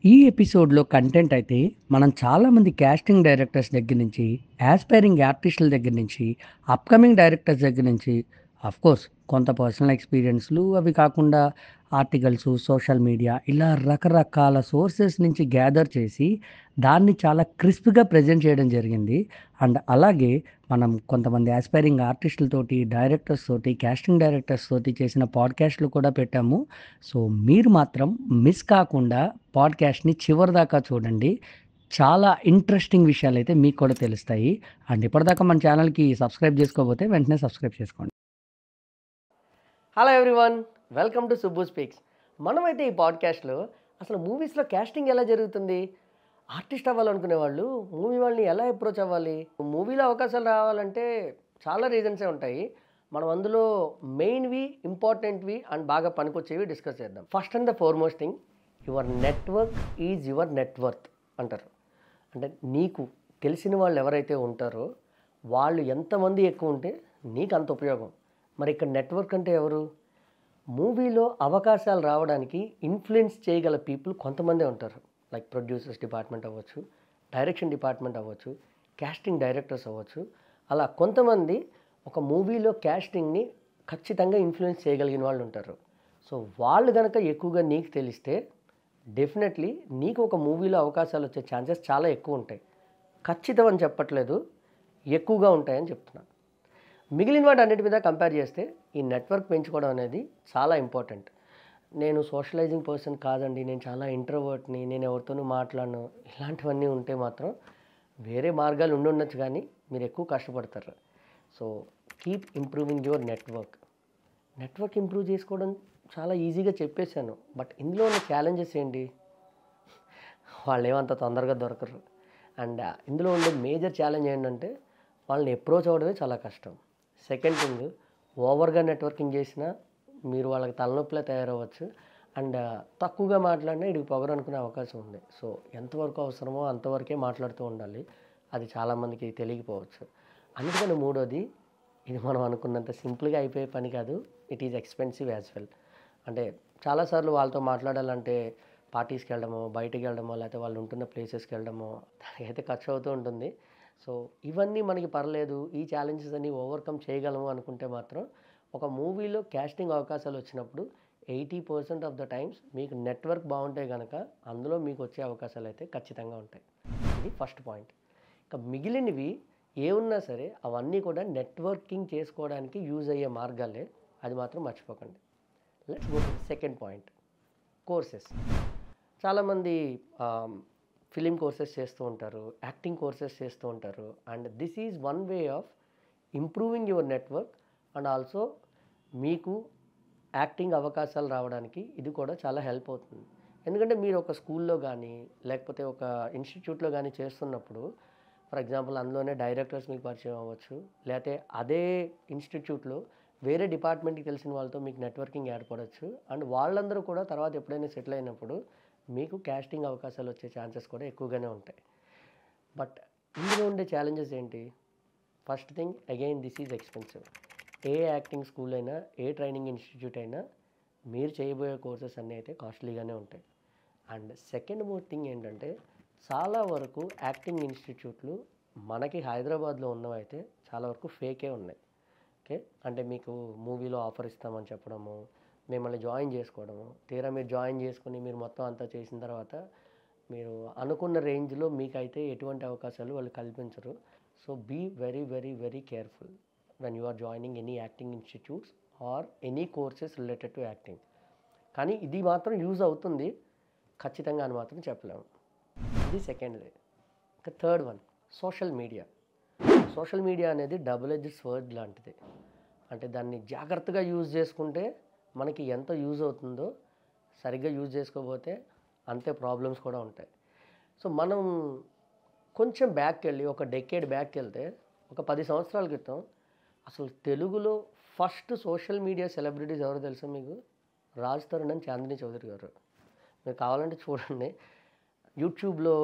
ఈ ఎపిసోడ్‌లో కంటెంట్ అయితే మనం చాలామంది కాస్టింగ్ డైరెక్టర్స్ దగ్గర నుంచి, యాస్పైరింగ్ ఆర్టిస్టుల దగ్గర నుంచి, అప్‌కమింగ్ డైరెక్టర్స్ దగ్గర నుంచి, ఆఫ్‌కోర్స్ కొంత పర్సనల్ ఎక్స్‌పీరియన్స్‌లు అవి కాకుండా ఆర్టికల్సు, సోషల్ మీడియా ఇలా రకరకాల సోర్సెస్ నుంచి గ్యాదర్ చేసి దాన్ని చాలా క్రిస్ప్‌గా ప్రెజెంట్ చేయడం జరిగింది. అండ్ అలాగే మనం కొంతమంది యాస్పైరింగ్ ఆర్టిస్టులతోటి, డైరెక్టర్స్ తోటి, కాస్టింగ్ డైరెక్టర్స్ తోటి చేసిన పాడ్‌కాస్ట్‌లు కూడా పెట్టాము. సో, మీరు మాత్రం మిస్ కాకుండా పాడ్‌కాస్ట్‌ని చివరిదాకా చూడండి. చాలా ఇంట్రెస్టింగ్ విషయాలైతే మీకు కూడా తెలుస్తాయి. అండ్ ఇప్పటిదాకా మన ఛానల్‌కి సబ్స్క్రైబ్ చేసుకోకపోతే వెంటనే సబ్స్క్రైబ్ చేసుకోండి. Hello everyone, welcome to Subbu speaks. మనమైతే ఈ పాడ్కాస్ట్లో అసలు మూవీస్లో క్యాస్టింగ్ ఎలా జరుగుతుంది, ఆర్టిస్ట్ అవ్వాలనుకునే వాళ్ళు మూవీ వాళ్ళని ఎలా అప్రోచ్ అవ్వాలి, మూవీలో అవకాశాలు రావాలంటే చాలా రీజన్సే ఉంటాయి. మనం అందులో మెయిన్వి, ఇంపార్టెంట్వి అండ్ బాగా పనికొచ్చేవి డిస్కస్ చేద్దాం. First and the foremost thing, your network is your net worth అంటారు. అంటే నీకు తెలిసిన వాళ్ళు ఎవరైతే ఉంటారో వాళ్ళు ఎంతమంది ఎక్కువ ఉంటే నీకు అంత ఉపయోగం. మరి ఇక్కడ నెట్వర్క్ అంటే ఎవరు? మూవీలో అవకాశాలు రావడానికి ఇన్ఫ్లుయెన్స్ చేయగల పీపుల్ కొంతమందే ఉంటారు. లైక్ ప్రొడ్యూసర్స్ డిపార్ట్మెంట్ అవ్వచ్చు, డైరెక్షన్ డిపార్ట్మెంట్ అవ్వచ్చు, కాస్టింగ్ డైరెక్టర్స్ అవ్వచ్చు. అలా కొంతమంది ఒక మూవీలో కాస్టింగ్ని ఖచ్చితంగా ఇన్ఫ్లుయెన్స్ చేయగలిగిన వాళ్ళు ఉంటారు. సో వాళ్ళు కనుక ఎక్కువగా నీకు తెలిస్తే డెఫినెట్లీ నీకు ఒక మూవీలో అవకాశాలు వచ్చే ఛాన్సెస్ చాలా ఎక్కువ ఉంటాయి. ఖచ్చితం అని చెప్పట్లేదు, ఎక్కువగా ఉంటాయని చెప్తున్నా. మిగిలిన వాటి అన్నిటి మీద కంపేర్ చేస్తే ఈ నెట్వర్క్ పెంచుకోవడం అనేది చాలా ఇంపార్టెంట్. నేను సోషలైజింగ్ పర్సన్ కాదండి, నేను చాలా ఇంట్రోవర్ట్ని, నేను ఎవరితోనూ మాట్లాడను, ఇలాంటివన్నీ ఉంటే మాత్రం వేరే మార్గాలు ఉండొచ్చు, కానీ మీరు ఎక్కువ కష్టపడతారు. So keep improving your network. Network improve చేసుకోవడం చాలా ఈజీగా చెప్పేశాను, బట్ ఇందులో ఉన్న ఛాలెంజెస్ ఏంటి? వాళ్ళు ఏమంత తొందరగా దొరకరు. అండ్ ఇందులో ఉండే మేజర్ ఛాలెంజ్ ఏంటంటే వాళ్ళని అప్రోచ్ అవ్వడమే చాలా కష్టం. సెకండ్ థింగ్, ఓవర్గా నెట్వర్కింగ్ చేసినా మీరు వాళ్ళకి తలనొప్పిలా తయారవ్వచ్చు. అండ్ తక్కువగా మాట్లాడినా ఇడికి పొగరు అనుకునే అవకాశం ఉంది. సో ఎంతవరకు అవసరమో అంతవరకే మాట్లాడుతూ ఉండాలి. అది చాలామందికి తెలియకపోవచ్చు. అందుకని మూడోది, ఇది మనం అనుకున్నంత సింపుల్గా అయిపోయే పని కాదు. It is expensive as well. అంటే చాలాసార్లు వాళ్ళతో మాట్లాడాలంటే పార్టీస్కి వెళ్ళడమో, బయటికి వెళ్ళడమో, లేకపోతే వాళ్ళు ఉంటున్న ప్లేసెస్కి వెళ్ళడమో దానికైతే ఖర్చు అవుతూ ఉంటుంది. సో ఇవన్నీ మనకి పర్లేదు, ఈ ఛాలెంజెస్ అన్ని ఓవర్కమ్ చేయగలము అనుకుంటే మాత్రం ఒక మూవీలో కాస్టింగ్ అవకాశాలు వచ్చినప్పుడు 80% ఆఫ్ ద టైమ్స్ మీకు నెట్వర్క్ బాగుంటే కనుక అందులో మీకు వచ్చే అవకాశాలు అయితే ఖచ్చితంగా ఉంటాయి. ఇది ఫస్ట్ పాయింట్. ఇంకా మిగిలినవి ఏమున్నా సరే అవన్నీ కూడా నెట్వర్కింగ్ చేసుకోవడానికి యూజ్ అయ్యే మార్గాలే, అది మాత్రం మర్చిపోకండి. Let's go to second point, courses. చాలామంది ఫిలిం కోర్సెస్ చేస్తూ ఉంటారు, యాక్టింగ్ కోర్సెస్ చేస్తూ ఉంటారు. And this is one way of improving your network. And also మీకు యాక్టింగ్ అవకాశాలు రావడానికి ఇది కూడా చాలా హెల్ప్ అవుతుంది. ఎందుకంటే మీరు ఒక స్కూల్లో కానీ లేకపోతే ఒక ఇన్స్టిట్యూట్లో కానీ చేస్తున్నప్పుడు, ఫర్ ఎగ్జాంపుల్ అందులోనే డైరెక్టర్స్ మీకు పరిచయం అవ్వచ్చు, లేకపోతే అదే ఇన్స్టిట్యూట్లో వేరే డిపార్ట్మెంట్కి తెలిసిన వాళ్ళతో మీకు నెట్వర్కింగ్ ఏర్పడవచ్చు. అండ్ వాళ్ళందరూ కూడా తర్వాత ఎప్పుడైనా సెటిల్ అయినప్పుడు మీకు కాస్టింగ్ అవకాశాలు వచ్చే ఛాన్సెస్ కూడా ఎక్కువగానే ఉంటాయి. బట్ ఇందులో ఉండే ఛాలెంజెస్ ఏంటి? First thing, again this is expensive. A acting school అయినా, ఏ ట్రైనింగ్ ఇన్స్టిట్యూట్ అయినా మీరు చేయబోయే కోర్సెస్ అన్నీ అయితే కాస్ట్లీగానే ఉంటాయి. అండ్ సెకండ్ మోర్ థింగ్ ఏంటంటే, చాలా వరకు యాక్టింగ్ ఇన్స్టిట్యూట్లు మనకి హైదరాబాద్లో ఉన్నవైతే చాలా వరకు ఫేకే ఉన్నాయి. ఓకే, అంటే మీకు మూవీలో ఆఫర్ ఇస్తామని చెప్పడము, మిమ్మల్ని జాయిన్ చేసుకోవడము, తీరా మీరు జాయిన్ చేసుకుని మీరు మొత్తం అంతా చేసిన తర్వాత మీరు అనుకున్న రేంజ్లో మీకైతే ఎటువంటి అవకాశాలు వాళ్ళు కల్పించరు. So be very very very careful when you are joining any acting institutes or any courses related to acting. కానీ ఇది మాత్రం యూజ్ అవుతుంది ఖచ్చితంగా అని మాత్రం చెప్పలేము. ఇది సెకండ్ది. ఇంకా third one, social media. Social media అనేది డబుల్ ఎడ్జ్డ్ స్వర్డ్ లాంటిది. అంటే దాన్ని జాగ్రత్తగా యూజ్ చేసుకుంటే మనకి ఎంత యూజ్ అవుతుందో, సరిగ్గా యూజ్ చేసుకోకపోతే అంతే ప్రాబ్లమ్స్ కూడా ఉంటాయి. సో మనం కొంచెం బ్యాక్కి వెళ్ళి, ఒక డెకేడ్ బ్యాక్కి వెళ్తే, ఒక 10 సంవత్సరాల క్రితం అసలు తెలుగులో ఫస్ట్ సోషల్ మీడియా సెలబ్రిటీస్ ఎవరో తెలుసా మీకు? రాజ్ తరుణ్ అండ్ చాందిని చౌదరి గారు. మీరు కావాలంటే చూడండి. యూట్యూబ్లో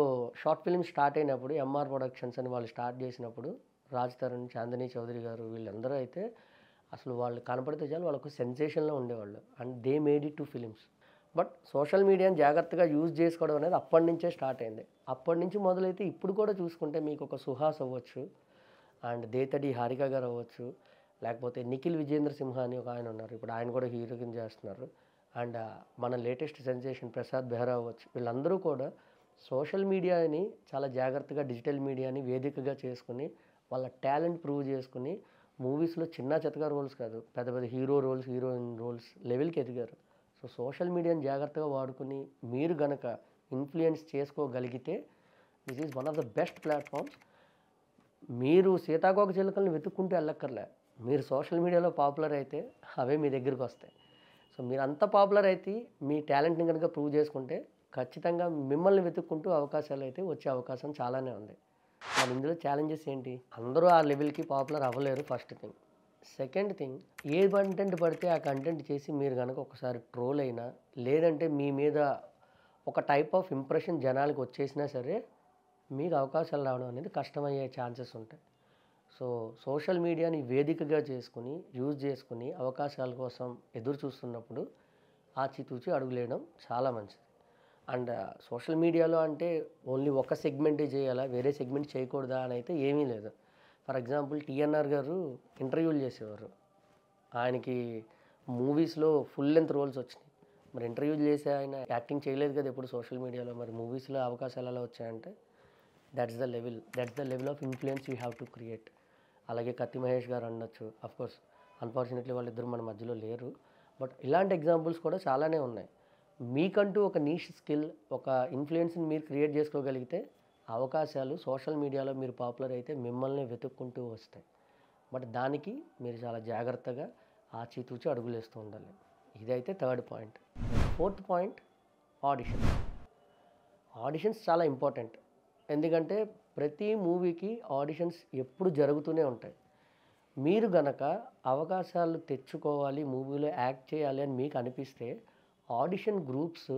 షార్ట్ ఫిల్మ్ స్టార్ట్ అయినప్పుడు ఎంఆర్ ప్రొడక్షన్స్ అని వాళ్ళు స్టార్ట్ చేసినప్పుడు రాజ్ తరుణ్, చాందిని చౌదరి గారు వీళ్ళందరూ అయితే అసలు వాళ్ళు కనపడితే చాలు వాళ్ళకు సెన్సేషన్లో ఉండేవాళ్ళు. And they made it to films. But social మీడియాని జాగ్రత్తగా యూజ్ చేసుకోవడం అనేది అప్పటి నుంచే స్టార్ట్ అయింది. అప్పటి నుంచి మొదలైతే ఇప్పుడు కూడా చూసుకుంటే మీకు ఒక సుహాస్ అవ్వచ్చు, అండ్ దేతడి హారిక గారు అవ్వచ్చు, లేకపోతే నిఖిల్ విజేంద్ర సింహ అని ఒక ఆయన ఉన్నారు. ఇప్పుడు ఆయన కూడా హీరో కింద చేస్తున్నారు. అండ్ మన లేటెస్ట్ సెన్సేషన్ ప్రసాద్ బెహ్రా అవ్వచ్చు. వీళ్ళందరూ కూడా సోషల్ మీడియాని చాలా జాగ్రత్తగా డిజిటల్ మీడియాని వేదికగా చేసుకుని వాళ్ళ టాలెంట్ ప్రూవ్ చేసుకుని మూవీస్లో చిన్న చితక రోల్స్ కాదు, పెద్ద పెద్ద హీరో రోల్స్, హీరోయిన్ రోల్స్ లెవెల్కి ఎదిగారు. సో సోషల్ మీడియాని జాగ్రత్తగా వాడుకుని మీరు గనక ఇన్ఫ్లుయెన్స్ చేసుకోగలిగితే this is one of the best platforms. మీరు సీతాకోక చిలుకల్ని వెతుక్కుంటూ వెళ్ళక్కర్లే. మీరు సోషల్ మీడియాలో పాపులర్ అయితే అవే మీ దగ్గరికి వస్తాయి. సో మీరు అంత పాపులర్ అయితే మీ టాలెంట్ని కనుక ప్రూవ్ చేసుకుంటే ఖచ్చితంగా మిమ్మల్ని వెతుక్కుంటూ అవకాశాలు అయితే వచ్చే అవకాశం చాలానే ఉంది. మరి ఇందులో ఛాలెంజెస్ ఏంటి? అందరూ ఆ లెవెల్కి పాపులర్ అవ్వలేరు, ఫస్ట్ థింగ్. సెకండ్ థింగ్, ఏ కంటెంట్ పడితే ఆ కంటెంట్ చేసి మీరు కనుక ఒకసారి ట్రోల్ అయినా, లేదంటే మీ మీద ఒక టైప్ ఆఫ్ ఇంప్రెషన్ జనాలకు వచ్చేసినా సరే మీకు అవకాశాలు రావడం అనేది కష్టమయ్యే ఛాన్సెస్ ఉంటాయి. సో సోషల్ మీడియాని వేదికగా చేసుకుని యూజ్ చేసుకుని అవకాశాల కోసం ఎదురు చూస్తున్నప్పుడు ఆచితూచి అడుగులేయడం చాలా మంచిది. అండ్ సోషల్ మీడియాలో అంటే ఓన్లీ ఒక సెగ్మెంటే చేయాలా, వేరే సెగ్మెంట్ చేయకూడదా అని అయితే ఏమీ లేదు. ఫర్ ఎగ్జాంపుల్ టీఎన్ఆర్ గారు ఇంటర్వ్యూలు చేసేవారు. ఆయనకి మూవీస్లో ఫుల్ లెంత్ రోల్స్ వచ్చినాయి. మరి ఇంటర్వ్యూలు చేసే ఆయన యాక్టింగ్ చేయలేదు కదా ఎప్పుడు సోషల్ మీడియాలో. మరి మూవీస్లో అవకాశాలు ఎలా వచ్చాయంటే that's the level of influence you have to create. అలాగే కత్తి మహేష్ గారు అనొచ్చు. అఫ్కోర్స్ అన్ఫార్చునేట్లీ వాళ్ళిద్దరు మన మధ్యలో లేరు. బట్ ఇలాంటి ఎగ్జాంపుల్స్ కూడా చాలానే ఉన్నాయి. మీకంటూ ఒక నీష్ స్కిల్, ఒక ఇన్ఫ్లుయెన్స్ని మీరు క్రియేట్ చేసుకోగలిగితే అవకాశాలు సోషల్ మీడియాలో మీరు పాపులర్ అయితే మిమ్మల్ని వెతుక్కుంటూ వస్తాయి. బట్ దానికి మీరు చాలా జాగ్రత్తగా ఆచితూచి అడుగులేస్తూ ఉండాలి. ఇదైతే third point. Fourth point, auditions చాలా ఇంపార్టెంట్. ఎందుకంటే ప్రతి మూవీకి ఆడిషన్స్ ఎప్పుడు జరుగుతూనే ఉంటాయి. మీరు గనక అవకాశాలు తెచ్చుకోవాలి, మూవీలో యాక్ట్ చేయాలి అని మీకు అనిపిస్తే ఆడిషన్ గ్రూప్స్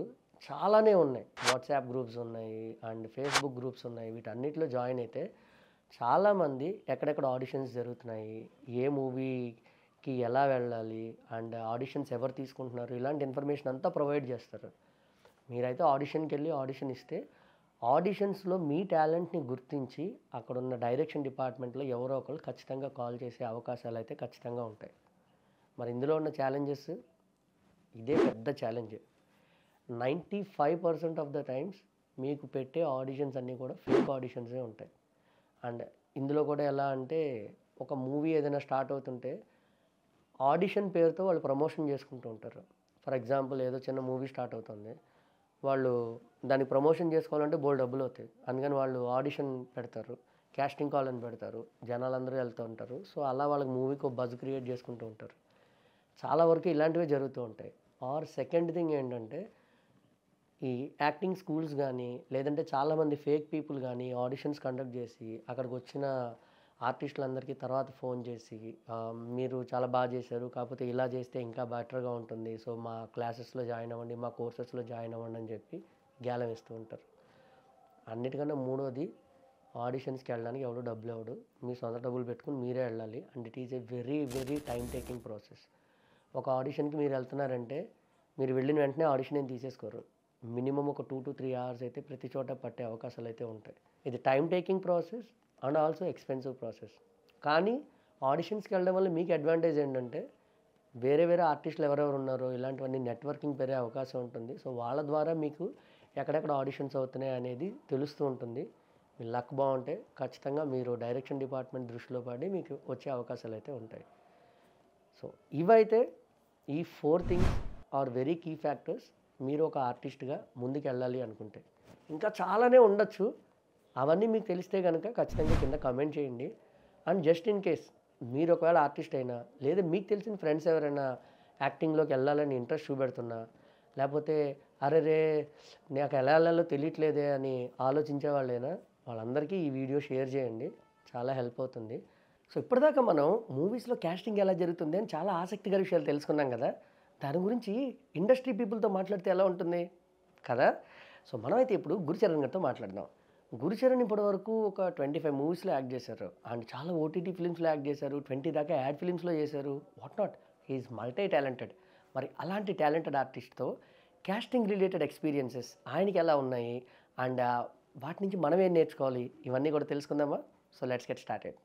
చాలానే ఉన్నాయి. వాట్సాప్ గ్రూప్స్ ఉన్నాయి, అండ్ ఫేస్బుక్ గ్రూప్స్ ఉన్నాయి. వీటన్నిటిలో జాయిన్ అయితే చాలామంది ఎక్కడెక్కడ ఆడిషన్స్ జరుగుతున్నాయి, ఏ మూవీకి ఎలా వెళ్ళాలి, అండ్ ఆడిషన్స్ ఎవరు తీసుకుంటున్నారు, ఇలాంటి ఇన్ఫర్మేషన్ అంతా ప్రొవైడ్ చేస్తారు. మీరైతే ఆడిషన్కి వెళ్ళి ఆడిషన్ ఇస్తే ఆడిషన్స్లో మీ టాలెంట్ని గుర్తించి అక్కడున్న డైరెక్షన్ డిపార్ట్మెంట్లో ఎవరో ఒకరు ఖచ్చితంగా కాల్ చేసే అవకాశాలు అయితే ఖచ్చితంగా ఉంటాయి. మరి ఇందులో ఉన్న ఛాలెంజెస్, ఇదే పెద్ద ఛాలెంజ్. 95% ఆఫ్ ద టైమ్స్ మీకు పెట్టే ఆడిషన్స్ అన్నీ కూడా ఫేక్ ఆడిషన్సే ఉంటాయి. అండ్ ఇందులో కూడా ఎలా అంటే ఒక మూవీ ఏదైనా స్టార్ట్ అవుతుంటే ఆడిషన్ పేరుతో వాళ్ళు ప్రమోషన్ చేసుకుంటూ ఉంటారు. ఫర్ ఎగ్జాంపుల్ ఏదో చిన్న మూవీ స్టార్ట్ అవుతుంది, వాళ్ళు దాన్ని ప్రమోషన్ చేసుకోవాలంటే బోల్డ్ డబ్బులు అవుతాయి. అందుకని వాళ్ళు ఆడిషన్ పెడతారు, క్యాస్టింగ్ కాల్ అని పెడతారు, జనాలందరూ వెళ్తూ ఉంటారు. సో అలా వాళ్ళకి మూవీకి ఒక బజ్ క్రియేట్ చేసుకుంటూ ఉంటారు. చాలా వరకు ఇలాంటివే జరుగుతూ ఉంటాయి. ఆర్ సెకండ్ థింగ్ ఏంటంటే ఈ యాక్టింగ్ స్కూల్స్ కానీ, లేదంటే చాలామంది ఫేక్ పీపుల్ కానీ ఆడిషన్స్ కండక్ట్ చేసి అక్కడికి వచ్చిన ఆర్టిస్టులందరికీ తర్వాత ఫోన్ చేసి మీరు చాలా బాగా చేశారు, కాకపోతే ఇలా చేస్తే ఇంకా బెటర్గా ఉంటుంది, సో మా క్లాసెస్లో జాయిన్ అవ్వండి, మా కోర్సెస్లో జాయిన్ అవ్వండి అని చెప్పి గ్యాలం ఇస్తూ ఉంటారు. అన్నిటికన్నా మూడోది, ఆడిషన్స్కి వెళ్ళడానికి ఎవడు డబ్బులు ఇవ్వడు, మీ సొంత డబ్బులు పెట్టుకుని మీరే వెళ్ళాలి. And it is a very very time taking process. ఒక ఆడిషన్కి మీరు వెళ్తున్నారంటే మీరు వెళ్ళిన వెంటనే ఆడిషన్ ఏం తీసేసుకోరు. మినిమం ఒక 2 to 3 hours అయితే ప్రతి చోట పట్టే అవకాశాలు అయితే ఉంటాయి. ఇది time taking process and also expensive process. కానీ ఆడిషన్స్కి వెళ్ళడం వల్ల మీకు అడ్వాంటేజ్ ఏంటంటే వేరే వేరే ఆర్టిస్టులు ఎవరెవరు ఉన్నారో ఇలాంటివన్నీ నెట్వర్కింగ్ పెరిగే అవకాశం ఉంటుంది. సో వాళ్ళ ద్వారా మీకు ఎక్కడెక్కడ ఆడిషన్స్ అవుతున్నాయి అనేది తెలుస్తూ ఉంటుంది. మీ లక్ బాగుంటే ఖచ్చితంగా మీరు డైరెక్షన్ డిపార్ట్మెంట్ దృష్టిలో పడి మీకు వచ్చే అవకాశాలు అయితే ఉంటాయి. సో ఇవైతే ఈ 4 things are very key factors మీరు ఒక ఆర్టిస్ట్గా ముందుకు వెళ్ళాలి అనుకుంటే. ఇంకా చాలానే ఉండొచ్చు, అవన్నీ మీకు తెలిస్తే కనుక ఖచ్చితంగా కింద కమెంట్ చేయండి. అండ్ జస్ట్ ఇన్ కేస్ మీరు ఒకవేళ ఆర్టిస్ట్ అయినా, లేదా మీకు తెలిసిన ఫ్రెండ్స్ ఎవరైనా యాక్టింగ్లోకి వెళ్ళాలని ఇంట్రెస్ట్ చూపెడుతున్నా, లేకపోతే అరే రే నాకు ఎలా వెళ్ళాలో తెలియట్లేదే అని ఆలోచించే వాళ్ళైనా వాళ్ళందరికీ ఈ వీడియో షేర్ చేయండి, చాలా హెల్ప్ అవుతుంది. సో ఇప్పటిదాకా మనం మూవీస్లో క్యాస్టింగ్ ఎలా జరుగుతుంది అని చాలా ఆసక్తికర విషయాలు తెలుసుకున్నాం కదా. దాని గురించి ఇండస్ట్రీ పీపుల్తో మాట్లాడితే ఎలా ఉంటుంది కదా. సో మనమైతే ఇప్పుడు గురుచరణ్ గారితో మాట్లాడదాం. గురుచరణ్ ఇప్పటివరకు ఒక 25 మూవీస్లో యాక్ట్ చేశారు, అండ్ చాలా ఓటీటీ ఫిలిమ్స్లో యాక్ట్ చేశారు, 20 దాకా యాడ్ ఫిలిమ్స్లో చేశారు. What not, he's multi talented. మరి అలాంటి టాలెంటెడ్ ఆర్టిస్ట్తో క్యాస్టింగ్ రిలేటెడ్ ఎక్స్పీరియన్సెస్ ఆయనకి ఎలా ఉన్నాయి అండ్ వాటి నుంచి మనం ఏం నేర్చుకోవాలి ఇవన్నీ కూడా తెలుసుకుందామా? So let's get started.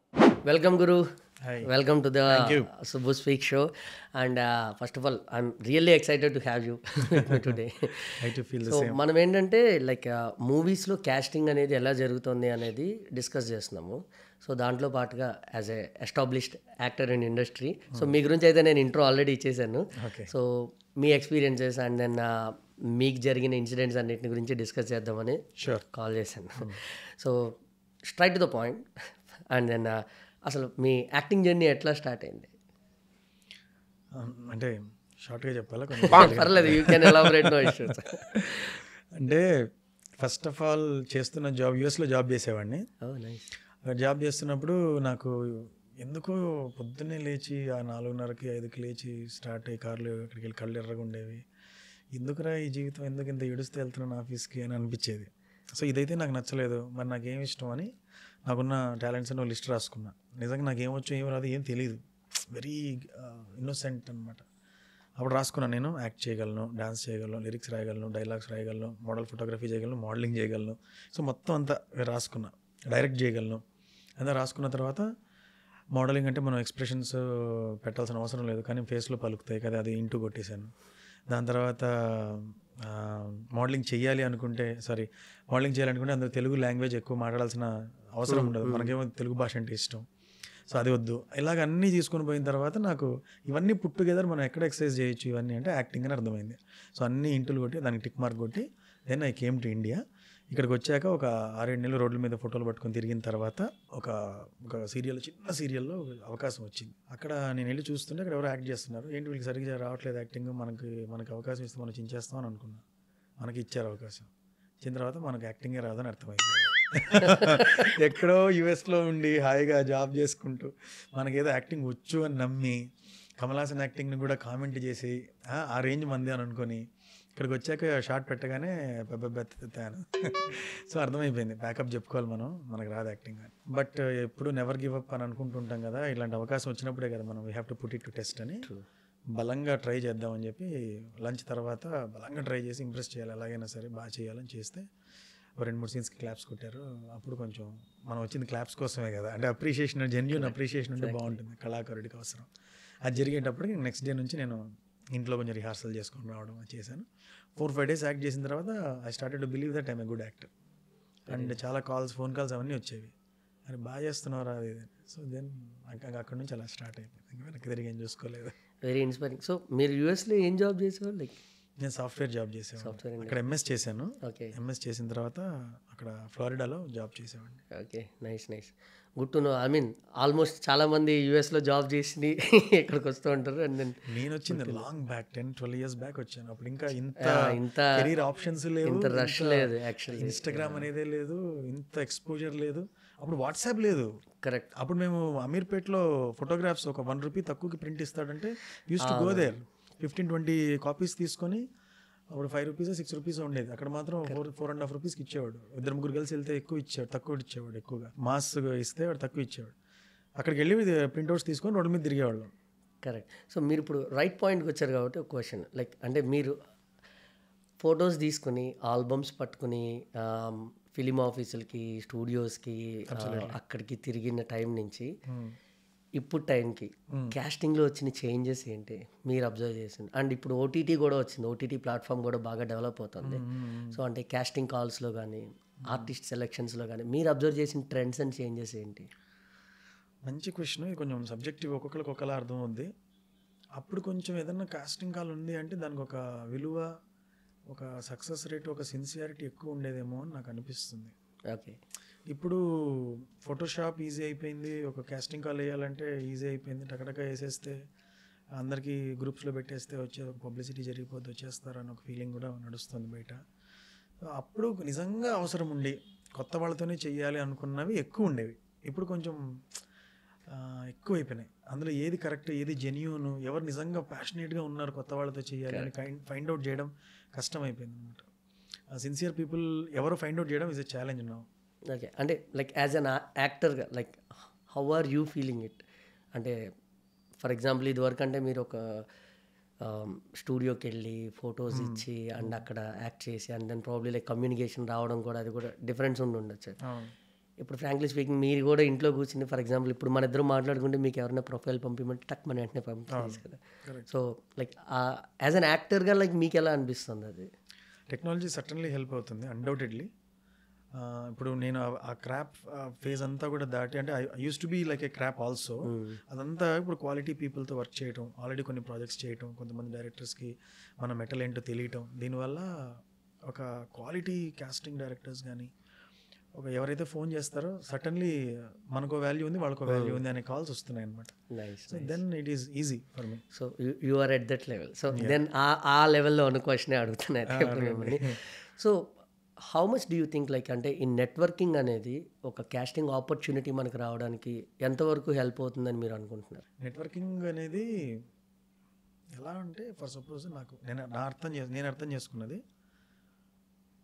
Welcome Guru, Hi. Welcome to the Thank you. Subbu Speak show. And first of all, I'm really excited to have you with me today. I too feel the so same. మనం ఏంటంటే like మూవీస్లో casting అనేది ఎలా జరుగుతుంది అనేది discuss చేస్తున్నాము. So దాంట్లో పాటుగా as a established actor in industry, so మీ గురించి అయితే నేను ఇంట్రో ఆల్రెడీ ఇచ్చేసాను. Okay. సో మీ ఎక్స్పీరియన్సెస్ అండ్ దెన్ మీకు జరిగిన ఇన్సిడెంట్స్ అన్నిటి గురించి డిస్కస్ చేద్దామని Sure. కాల్ చేశాను. So straight to the point. And then అసలు మీ యాక్టింగ్ జర్నీ ఎట్లా స్టార్ట్ అయింది? అంటే షార్ట్గా చెప్పాలా కొంచెం? పర్లేదు, you can elaborate, no issues. అంటే ఫస్ట్ ఆఫ్ ఆల్ చేస్తున్న జాబ్ యూఎస్లో జాబ్ చేసేవాడిని. Oh nice. అక్కడ జాబ్ చేస్తున్నప్పుడు నాకు ఎందుకో పొద్దున్నే లేచి ఆ 4:30కి 5కి లేచి స్టార్ట్ అయ్యి కార్లో అక్కడికి వెళ్ళి కళ్ళు ఎర్రగా ఉండేవి. ఎందుకురా ఈ జీవితం, ఎందుకు ఇంత ఏడుస్తూ వెళ్తున్నాను ఆఫీస్కి అని అనిపించేది. సో ఇదైతే నాకు నచ్చలేదు. మరి నాకేం ఇష్టం అని నాకున్న టాలెంట్స్ అని లిస్ట్ రాసుకున్నా. నిజంగా నాకు ఏమొచ్చో ఏం రాదు ఏం తెలియదు, వెరీ ఇన్నోసెంట్ అనమాట. అప్పుడు రాసుకున్నాను, నేను యాక్ట్ చేయగలను, డాన్స్ చేయగలను, లిరిక్స్ రాయగలను, డైలాగ్స్ రాయగలను, మోడల్ ఫోటోగ్రఫీ చేయగలను, మోడలింగ్ చేయగలను. సో మొత్తం అంతా రాసుకున్నా. డైరెక్ట్ చేయగలను అంతా రాసుకున్న తర్వాత మోడలింగ్ అంటే మనం ఎక్స్ప్రెషన్స్ పెట్టాల్సిన అవసరం లేదు, కానీ ఫేస్లో పలుకుతాయి కదా, అది ఇంటూ కొట్టేశాను. దాని తర్వాత మోడలింగ్ చేయాలి అనుకుంటే మోడలింగ్ చేయాలనుకుంటే అందులో తెలుగు లాంగ్వేజ్ ఎక్కువ మాట్లాడాల్సిన అవసరం ఉండదు, మనకేమో తెలుగు భాష అంటే ఇష్టం. సో అది వద్దు. ఇలాగ అన్నీ తీసుకొని పోయిన తర్వాత నాకు ఇవన్నీ పుట్ టుగెదర్ మనం ఎక్కడ ఎక్సర్సైజ్ చేయొచ్చు ఇవన్నీ అంటే యాక్టింగ్ అని అర్థమైంది. సో అన్ని ఇంటులు కొట్టి దానికి టిక్ మార్క్ కొట్టి then I came to India. ఇక్కడికి వచ్చాక ఒక 6-7 నెలలు రోడ్ల మీద ఫోటోలు పట్టుకొని తిరిగిన తర్వాత ఒక సీరియల్, చిన్న సీరియల్లో అవకాశం వచ్చింది. అక్కడ నేను వెళ్ళి చూస్తుంటే అక్కడ ఎవరు యాక్ట్ చేస్తున్నారు, ఏంటి వీళ్ళకి సరిగ్గా రావట్లేదు యాక్టింగ్, మనకి అవకాశం ఇస్తే మనం చించేస్తాం అని అనుకున్నా. మనకి ఇచ్చారు అవకాశం. ఇచ్చిన తర్వాత మనకు యాక్టింగే రాదని అర్థమైంది. ఎక్కడో యుఎస్లో ఉండి హాయిగా జాబ్ చేసుకుంటూ మనకేదో యాక్టింగ్ వచ్చు అని నమ్మి కమల్ హాసన్ యాక్టింగ్ని కూడా కామెంట్ చేసి ఆ రేంజ్ మంది అని అనుకొని ఇక్కడికి వచ్చాక షార్ట్ పెట్టగానే పెద్దను. సో అర్థమైపోయింది, బ్యాకప్ చెప్పుకోవాలి మనకు రాదు యాక్టింగ్ అని. బట్ ఎప్పుడు నెవర్ గివ్ అప్ అని అనుకుంటుంటాం కదా, ఇలాంటి అవకాశం వచ్చినప్పుడే కదా మనం we have to put it to test అని బలంగా ట్రై చేద్దామని చెప్పి లంచ్ తర్వాత బలంగా ట్రై చేసి ఇంప్రెస్ చేయాలి, ఎలాగైనా సరే బాగా చేయాలని చేస్తే 2-3 సీన్స్కి క్లాప్స్ కొట్టారు. అప్పుడు కొంచెం మనం వచ్చింది క్లాప్స్ కోసమే కదా, అంటే అప్రిషియేషన్, జెన్యూన్ అప్రిషియేషన్ ఉంటే బాగుంటుంది, కళాకారుడికి అవసరం. అది జరిగేటప్పటికి నెక్స్ట్ డే నుంచి నేను ఇంట్లో కొంచెం రిహార్సల్ చేసుకొని రావడం చేశాను. 4-5 డేస్ యాక్ట్ చేసిన తర్వాత I started to believe that I'm a good actor. And చాలా ఫోన్ కాల్స్ అవన్నీ వచ్చేవి, అని బాగా చేస్తున్నారా అది. సో దెన్ అక్కడ నుంచి అలా స్టార్ట్ అయిపోయింది, వెనక్కి తిరిగి ఏం చూసుకోలేదు. Very inspiring. సో మీరు యూఎస్లో ఏం జాబ్ చేసేవారు? లైక్ నేను సాఫ్ట్వేర్ జాబ్ చేసేవాడిని. అక్కడ ఎంఎస్ చేశాను. ఓకే. ఎంఎస్ చేసిన తర్వాత అక్కడ ఫ్లోరిడాలో జాబ్ చేసేవాడిని. Okay, nice nice, good to know. I mean almost చాలా మంది యూఎస్లో జాబ్ చేసి ఇక్కడికి వస్తూ ఉంటారు. అండ్ దెన్ నేను వచ్చింది లాంగ్ బ్యాక్ 10-12 years బ్యాక్ వచ్చాను. అప్పుడు ఇంకా ఇంత ఇంత కెరీర్ ఆప్షన్స్ లేవు, ఇంత రష్ లేదు యాక్చువల్లీ, ఇన్స్టాగ్రామ్ అనేదే లేదు, ఇంత ఎక్స్పోజర్ లేదు, అప్పుడు వాట్సాప్ లేదు. కరెక్ట్. అప్పుడు మేము అమీర్పేట్లో ఫోటోగ్రాఫ్స్ ఒక ₹1 తక్కువకి ప్రింట్ ఇస్తాడంటే used to go there 15-20 copies తీసుకొని, అప్పుడు ₹5-6 ఉండేది. అక్కడ మాత్రం ₹4.5 ఇచ్చేవాడు. 2-3 కలిసి వెళ్తే తక్కువ ఇచ్చేవాడు, ఎక్కువగా మాస్ ఇస్తే వాడు తక్కువ ఇచ్చేవాడు. అక్కడికి వెళ్ళి ప్రింట్అవుట్స్ తీసుకొని రోడ్డు మీద తిరిగేవాళ్ళం. కరెక్ట్. సో మీరు ఇప్పుడు రైట్ పాయింట్కి వచ్చారు కాబట్టి ఒక క్వశ్చన్, లైక్ అంటే మీరు ఫొటోస్ తీసుకుని ఆల్బమ్స్ పట్టుకుని ఫిలిం ఆఫీసులకి, స్టూడియోస్కి, అక్కడికి తిరిగిన టైం నుంచి ఇప్పుడు టైంకి క్యాస్టింగ్లో వచ్చిన చేంజెస్ ఏంటి మీరు అబ్జర్వ్ చేసింది? అండ్ ఇప్పుడు ఓటీటీ కూడా వచ్చింది, ఓటీటీ ప్లాట్ఫామ్ కూడా బాగా డెవలప్ అవుతుంది. సో అంటే క్యాస్టింగ్ కాల్స్లో కానీ, ఆర్టిస్ట్ సెలెక్షన్స్లో కానీ మీరు అబ్జర్వ్ చేసిన ట్రెండ్స్ అండ్ చేంజెస్ ఏంటి? మంచి క్వశ్చన్. ఇది కొంచెం సబ్జెక్టివ్, ఒక్కొక్కరికి ఒకలా అర్థం ఉంది. అప్పుడు కొంచెం ఏదన్నా కాస్టింగ్ కాల్ ఉంది అంటే దానికి ఒక విలువ, ఒక సక్సెస్ రేట్, ఒక సిన్సియారిటీ ఎక్కువ ఉండేదేమో అని నాకు అనిపిస్తుంది. ఓకే. ఇప్పుడు ఫోటోషాప్ ఈజీ అయిపోయింది, ఒక కాస్టింగ్ కాల్ వేయాలంటే ఈజీ అయిపోయింది, టకటక వేసేస్తే అందరికీ గ్రూప్స్లో పెట్టేస్తే వచ్చే ఒక పబ్లిసిటీ జరిగిపోతే వచ్చేస్తారని ఒక ఫీలింగ్ కూడా నడుస్తుంది బయట. అప్పుడు నిజంగా అవసరం ఉండి కొత్త వాళ్ళతోనే చెయ్యాలి అనుకున్నవి ఎక్కువ ఉండేవి. ఇప్పుడు కొంచెం ఎక్కువ అయిపోయినాయి. అందులో ఏది కరెక్ట్, ఏది జెన్యూన్, ఎవరు నిజంగా ప్యాషనేట్గా ఉన్నారు కొత్త వాళ్ళతో చేయాలి అని ఫైండ్ అవుట్ చేయడం కష్టం అయిపోయింది అనమాట. సిన్సియర్ పీపుల్ ఎవరు ఫైండ్ అవుట్ చేయడం is a challenge now. Okay. అంటే లైక్ యాజ్ అన్ యాక్టర్గా like how are you feeling it? అంటే ఫర్ ఎగ్జాంపుల్ ఇది వరకు అంటే మీరు ఒక స్టూడియోకి వెళ్ళి ఫొటోస్ ఇచ్చి అండ్ అక్కడ యాక్ట్ చేసి and then probably like communication రావడం కూడా అది కూడా డిఫరెన్స్ ఉండి ఉండొచ్చు. ఇప్పుడు ఫ్రాంక్లీ స్పీకింగ్ మీరు కూడా ఇంట్లో కూర్చుని ఫర్ ఎగ్జాంపుల్ ఇప్పుడు మన ఇద్దరు మాట్లాడుకుంటే మీకు ఎవరైనా ప్రొఫైల్ పంపించమంటే టక్ మన వెంటనే పంపించేసి కదా. సో లైక్ యాజ్ అన్ యాక్టర్గా లైక్ మీకు ఎలా అనిపిస్తుంది అది? టెక్నాలజీ సర్టన్లీ హెల్ప్ అవుతుంది అన్డౌటెడ్లీ. ఇప్పుడు నేను ఆ క్రాప్ ఫేజ్ అంతా కూడా దాటి, అంటే I use to be like a crap also. అదంతా ఇప్పుడు క్వాలిటీ పీపుల్తో వర్క్ చేయటం, ఆల్రెడీ కొన్ని ప్రాజెక్ట్స్ చేయటం, కొంతమంది డైరెక్టర్స్కి మన మెటల్ ఏంటో తెలియటం, దీనివల్ల ఒక క్వాలిటీ కాస్టింగ్ డైరెక్టర్స్ కానీ ఒక ఎవరైతే ఫోన్ చేస్తారో సడన్లీ మనకు వాల్యూ ఉంది, వాళ్ళకు వాల్యూ ఉంది అనే కాల్స్ వస్తున్నాయి అనమాట. So then it is easy for me. So you are at that level. So then ఆ లెవెల్లో ఉన్న క్వశ్చన్ అడుగుతున్నాయి. So how much do you think like అంటే ఈ నెట్వర్కింగ్ అనేది ఒక కాస్టింగ్ ఆపర్చునిటీ మనకు రావడానికి ఎంతవరకు హెల్ప్ అవుతుందని మీరు అనుకుంటున్నారు? నెట్వర్కింగ్ అనేది ఎలా అంటే ఫర్ సపోజ్ నేను అర్థం చేసుకున్నది,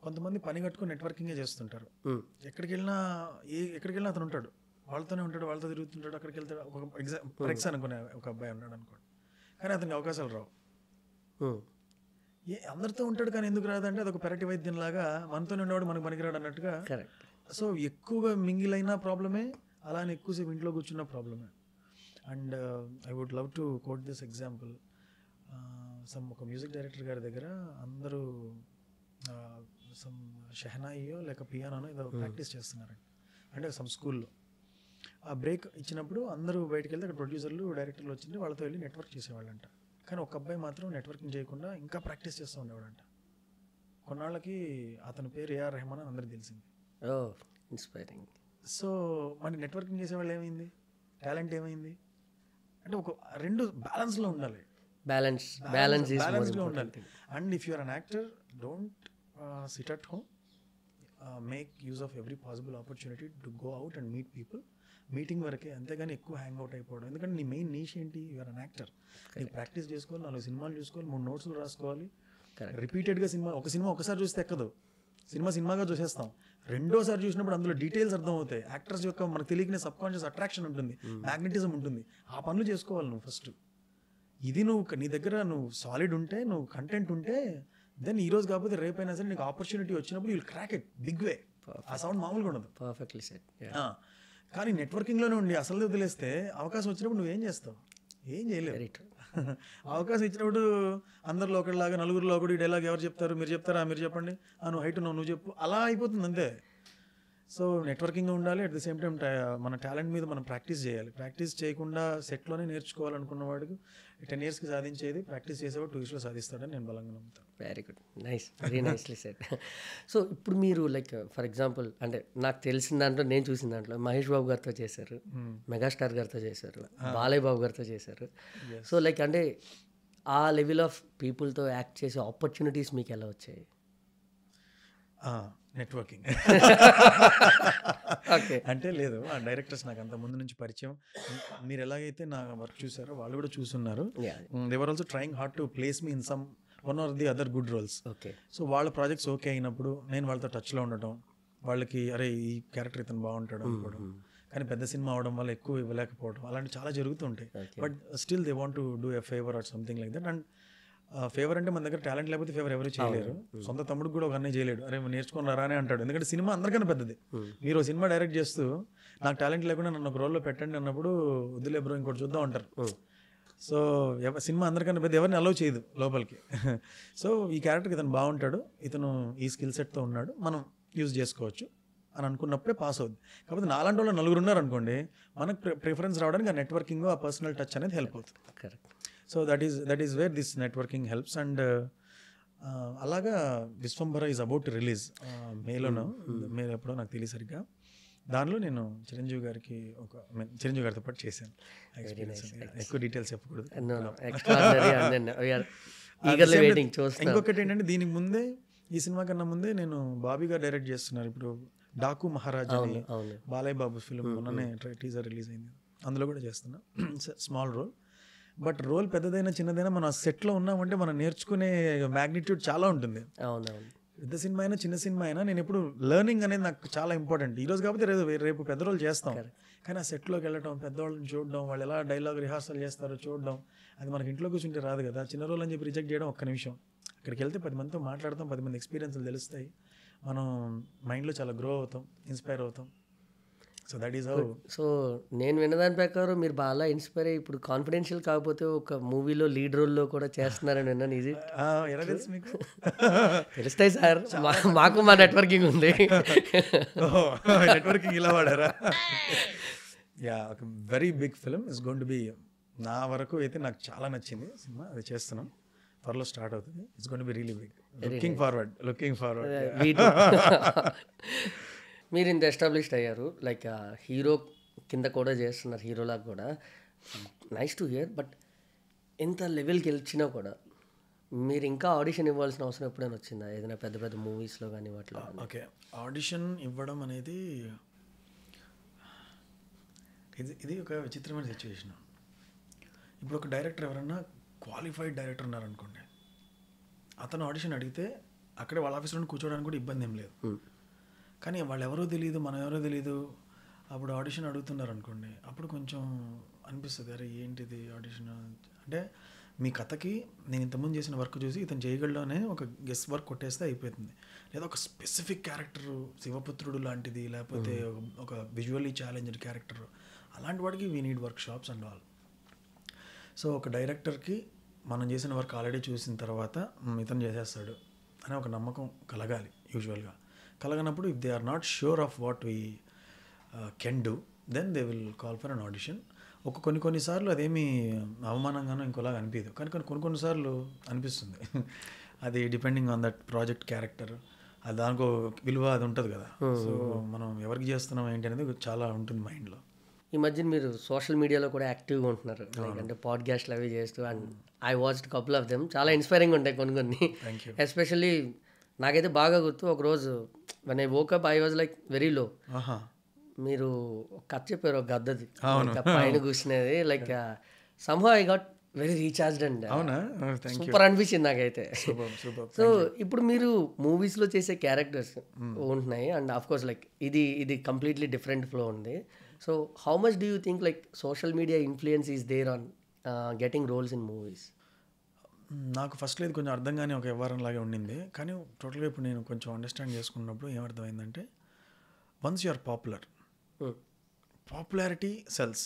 కొంతమంది పని కట్టుకుని నెట్వర్కింగే చేస్తుంటారు. ఎక్కడికి వెళ్ళినా అతను ఉంటాడు, వాళ్ళతోనే ఉంటాడు, వాళ్ళతో తిరుగుతుంటాడు. అక్కడికి వెళ్తాడు. ఫర్ ఎగ్జాంపుల్ అనుకునే ఒక అబ్బాయి ఉన్నాడు అనుకోండి, కానీ అతనికి అవకాశాలు రావు. అందరితో ఉంటాడు కానీ ఎందుకు రాదంటే అదొక పెరటి వైద్యం లాగా, మనతోనే ఉండేవాడు మనకు పనికిరాడు అన్నట్టుగా. సో ఎక్కువగా మింగిల్ అయినా ప్రాబ్లమే, అలానే ఎక్కువసేపు ఇంట్లో కూర్చున్న ప్రాబ్లమే. And I would love to quote this example. ఒక మ్యూజిక్ డైరెక్టర్ గారి దగ్గర అందరూ షెహనాయియో లేక పియానోనో ఏదో ప్రాక్టీస్ చేస్తున్నారండి, అంటే సమ్ స్కూల్లో. ఆ బ్రేక్ ఇచ్చినప్పుడు అందరూ బయటకు వెళ్తే అక్కడ ప్రొడ్యూసర్లు డైరెక్టర్లు వచ్చింది, వాళ్ళతో వెళ్ళి నెట్వర్క్ చేసేవాళ్ళంట. కానీ ఒక అబ్బాయి మాత్రం నెట్వర్కింగ్ చేయకుండా ఇంకా ప్రాక్టీస్ చేస్తూ ఉండేవాడంట. కొన్నాళ్ళకి అతని పేరు ఏఆర్ రెహమాన్ అని అందరికి తెలిసింది. ఇన్స్పైరింగ్. సో మన నెట్వర్కింగ్ చేసేవాళ్ళు ఏమైంది, టాలెంట్ ఏమైంది అంటే ఒక రెండు బ్యాలెన్స్లో ఉండాలి. బ్యాలెన్స్గా ఉండాలి. And if you are an యాక్టర్, don't sit at home, make use of every possible opportunity to go out and meet people. Meeting వరకే, అంతేగాని ఎక్కువ హ్యాంగ్ అవుట్ అయిపోవడం. ఎందుకంటే నీ మెయిన్ నీష్ ఏంటి, యూఆర్ అన్ యాక్టర్. నీకు ప్రాక్టీస్ చేసుకోవాలి, 4 సినిమాలు చూసుకోవాలి, 3 నోట్స్లు రాసుకోవాలి. రిపీటెడ్గా ఒక సినిమా ఒకసారి చూస్తే ఎక్కదు, సినిమాగా చూసేస్తాం. రెండోసారి చూసినప్పుడు అందులో డీటెయిల్స్ అర్థం అవుతాయి. యాక్టర్స్ యొక్క మనకు తెలియని సబ్ కాన్షియస్ అట్రాక్షన్ ఉంటుంది, మ్యాగ్నెటిజం ఉంటుంది. ఆ పనులు చేసుకోవాలి నువ్వు ఫస్ట్. ఇది నువ్వు నీ దగ్గర నువ్వు సాలిడ్ ఉంటే, నువ్వు కంటెంట్ ఉంటే, దెన్ ఈ రోజు కాకపోతే రేపైనా సరే నీకు ఆపర్చునిటీ వచ్చినప్పుడు you will crack it big way. ఆ సౌండ్ మామూలుగా ఉండదు. Perfectly set. కానీ నెట్వర్కింగ్లోనే ఉండి అసలు వదిలేస్తే అవకాశం వచ్చినప్పుడు నువ్వేం చేస్తావు? ఏం చేయలేవు. అవకాశం ఇచ్చినప్పుడు అందరిలో ఒకటిలాగా, నలుగురిలో ఒకటి డైలాగ్ ఎవరు చెప్తారు, మీరు చెప్తారా, మీరు చెప్పండి, నువ్వు హైట్ నువ్వు చెప్పు, అలా అయిపోతుంది అంతే. సో నెట్వర్కింగ్ ఉండాలి, అట్ ది సేమ్ టైం మన టాలెంట్ మీద మనం ప్రాక్టీస్ చేయాలి. ప్రాక్టీస్ చేయకుండా సెట్లోనే నేర్చుకోవాలనుకున్న వాడికి 10 yearsకి సాధించేది ప్రాక్టీస్ చేసేవాడు 2 yearsలో సాధిస్తాడని నేను బలంగా నమ్ముతాను. Very good, nice, very nicely set. So ఇప్పుడు మీరు లైక్ ఫర్ ఎగ్జాంపుల్ అంటే నాకు తెలిసిన దాంట్లో, నేను చూసిన దాంట్లో మహేష్ బాబు గారితో చేశారు, మెగాస్టార్ గారితో చేశారు, బాలయ్య బాబు గారితో చేశారు. సో లైక్ అంటే ఆ లెవెల్ ఆఫ్ పీపుల్తో యాక్ట్ చేసే ఆపర్చునిటీస్ మీకు ఎలా వచ్చాయి? నెట్వర్కింగ్ అంటే లేదు, ఆ డైరెక్టర్స్ నాకు అంత ముందు నుంచి పరిచయం. మీరు ఎలాగైతే నా వర్క్ చూసారో వాళ్ళు కూడా చూస్తున్నారు. They were also trying hard to place me in some one or the other good roles. So వాళ్ళ ప్రాజెక్ట్స్ ఓకే అయినప్పుడు నేను వాళ్ళతో టచ్లో ఉండటం, వాళ్ళకి అరే ఈ క్యారెక్టర్ ఇతను బాగుంటాడు అనుకోవడం. కానీ పెద్ద సినిమా అవడం వల్ల ఎక్కువ ఇవ్వలేకపోవడం, అలాంటివి చాలా జరుగుతూ ఉంటాయి. But still they want to do a favour or something like that. And favour అంటే మన దగ్గర టాలెంట్ లేకపోతే ఫేవర్ ఎవరు చేయలేరు. సొంత తమ్ముడికి కూడా ఒక అన్నయ్య చేయలేడు, అరే నేర్చుకుని రానే అంటాడు. ఎందుకంటే సినిమా అందరికన్నా పెద్దది. మీరు సినిమా డైరెక్ట్ చేస్తూ నాకు టాలెంట్ లేకుండా నన్ను ఒక రోల్లో పెట్టండి అన్నప్పుడు వద్దులే బ్రో ఇంకోటి చూద్దాం అంటారు. సో సినిమా అందరికన్నా పెద్ద ఎవరిని అలౌ చేయదు లోపలికి. సో ఈ క్యారెక్టర్కి ఇతను బాగుంటాడు, ఇతను ఈ స్కిల్ సెట్తో ఉన్నాడు, మనం యూజ్ చేసుకోవచ్చు అని అనుకున్నప్పుడే పాస్ అవుతుంది. కాకపోతే నాలాంటి వాళ్ళు 4 ఉన్నారు అనుకోండి, మనకు ప్రిఫరెన్స్ రావడానికి ఆ నెట్వర్కింగ్, ఆ పర్సనల్ టచ్ అనేది హెల్ప్ అవుతుంది. Correct. So that is where this networking helps. And అలాగా విశ్వంభర ఈజ్ అబౌట్ రిలీజ్ మేలోనో, మే ఎప్పుడో నాకు తెలియ సరిగ్గా. దానిలో నేను చిరంజీవి గారితో పాటు చేశాను. ఎక్కువ డీటెయిల్స్ చెప్పకూడదు. ఇంకొకటి ఏంటంటే, దీనికి ముందే, ఈ సినిమా కన్నా ముందే నేను బాబీ గారు డైరెక్ట్ చేస్తున్నారు ఇప్పుడు డాకు మహారాజ్ అని బాలయ్య బాబు ఫిల్మ్, మొన్ననే టీజర్ రిలీజ్ అయింది, అందులో కూడా చేస్తున్నా. స్మాల్ రోల్, బట్ రోల్ పెద్దదైనా చిన్నదైనా మనం సెట్లో ఉన్నామంటే మనం నేర్చుకునే మ్యాగ్నిట్యూడ్ చాలా ఉంటుంది. పెద్ద సినిమా అయినా చిన్న సినిమా అయినా నేను ఎప్పుడు లెర్నింగ్ అనేది నాకు చాలా ఇంపార్టెంట్. ఈరోజు కాకపోతే రేపు పెద్ద రోజులు చేస్తాం, కానీ ఆ సెట్లోకి వెళ్ళటం, పెద్దవాళ్ళని చూడడం, వాళ్ళు ఎలా డైలాగ్ రిహార్సల్ చేస్తారో చూడడం, అది మనకి ఇంట్లో కూర్చుంటే రాదు కదా. చిన్న రోజులు అని చెప్పి రిజెక్ట్ చేయడం ఒక్క నిమిషం. అక్కడికి వెళ్తే 10 మందితో మాట్లాడతాం, 10 మంది ఎక్స్పీరియన్స్లు తెలుస్తాయి, మనం మైండ్లో చాలా గ్రో అవుతాం, ఇన్స్పైర్ అవుతాం. So that is how. So నేను విన్నదాని ప్రకారం మీరు బాగా ఇన్స్పైర్ అయ్యి ఇప్పుడు కాన్ఫిడెన్షియల్ కాకపోతే ఒక మూవీలో లీడ్ రోల్లో కూడా చేస్తున్నారని విన్నాను. ఇది ఎలా తెలుసు మీకు? తెలుస్తాయి సార్, మాకు మా నెట్వర్కింగ్ ఉంది. నెట్వర్కింగ్ ఇలా వాడారా? యా, ఒక very big film is going to be. నా వరకు అయితే నాకు చాలా నచ్చింది సినిమా, అది చేస్తున్నాం, త్వరలో స్టార్ట్ అవుతుంది. It's going to be really big. Looking forward. మీరు ఇంత ఎస్టాబ్లిష్డ్ అయ్యారు, లైక్ హీరో కింద కూడా చేస్తున్నారు, హీరోలాగా కూడా. Nice to hear. బట్ ఇంత లెవెల్కి వచ్చినా కూడా మీరు ఇంకా ఆడిషన్ ఇవ్వాల్సిన అవసరం ఎప్పుడైనా వచ్చిందా, ఏదైనా పెద్ద పెద్ద మూవీస్లో కానీ వాటిలో? ఓకే, ఆడిషన్ ఇవ్వడం అనేది ఇది ఒక విచిత్రమైన సిచ్యువేషన్. ఇప్పుడు ఒక డైరెక్టర్ ఎవరన్నా క్వాలిఫైడ్ డైరెక్టర్ ఉన్నారనుకోండి, అతను ఆడిషన్ అడిగితే అక్కడే వాళ్ళ ఆఫీస్లో కూర్చోవడానికి కూడా ఇబ్బంది ఏం లేదు. కానీ వాళ్ళు ఎవరో తెలియదు, మనం ఎవరో తెలియదు, అప్పుడు ఆడిషన్ అడుగుతున్నారు అనుకోండి, అప్పుడు కొంచెం అనిపిస్తుంది, అరే ఏంటిది ఆడిషన్ అంటే. మీ కథకి నేను ఇంతకుముందు చేసిన వర్క్ చూసి ఇతను చేయగలడు అనే ఒక గెస్ వర్క్ కొట్టేస్తే అయిపోతుంది. లేదా ఒక స్పెసిఫిక్ క్యారెక్టర్, శివపుత్రుడు లాంటిది, లేకపోతే ఒక విజువల్లీ ఛాలెంజ్డ్ క్యారెక్టర్, అలాంటి వాటికి we need work shops and all. So ఒక డైరెక్టర్కి మనం చేసిన వర్క్ ఆల్రెడీ చూసిన తర్వాత ఇతను చేసేస్తాడు అనే ఒక నమ్మకం కలగాలి. యూజువల్గా కలగనప్పుడు if they are not sure of what we can do, then they will call for an audition. కొన్నిసార్లు అదేమీ అవమానంగానో ఇంకోలాగా అనిపించదు, కానీ కొన్నిసార్లు అనిపిస్తుంది. అది depending on that project character, అది దానికో విలువ అది ఉంటుంది కదా. సో మనం ఎవరికి చేస్తున్నాం ఏంటి అనేది చాలా ఉంటుంది మైండ్లో. ఈ మధ్య మీరు సోషల్ మీడియాలో కూడా యాక్టివ్గా ఉంటున్నారు, అంటే పాడ్కాస్ట్లు అవి చేస్తూ. And I watched couple of them, చాలా ఇన్స్పైరింగ్ ఉంటాయి కొన్ని. ఎస్పెషల్లీ నాకైతే బాగా గుర్తు, ఒకరోజు when I woke up I was like very low. మీరు కథ చెప్పారు ఒక గద్దది పైన కూర్చునేది, like somehow I got very recharged and super అనిపించింది నాకైతే. సో ఇప్పుడు మీరు మూవీస్లో చేసే క్యారెక్టర్స్ ఉంటున్నాయి, అండ్ ఆఫ్ కోర్స్ లైక్ ఇది కంప్లీట్లీ డిఫరెంట్ ఫ్లో ఉంది. So how much do you think like social media influence is there on getting roles in movies? నాకు ఫస్ట్ లేదు, కొంచెం అర్థంగానే ఒక వ్యవహారం లాగే ఉండింది. కానీ టోటల్గా ఇప్పుడు నేను కొంచెం అండర్స్టాండ్ చేసుకున్నప్పుడు ఏమర్థమైందంటే, once you are popularity sells.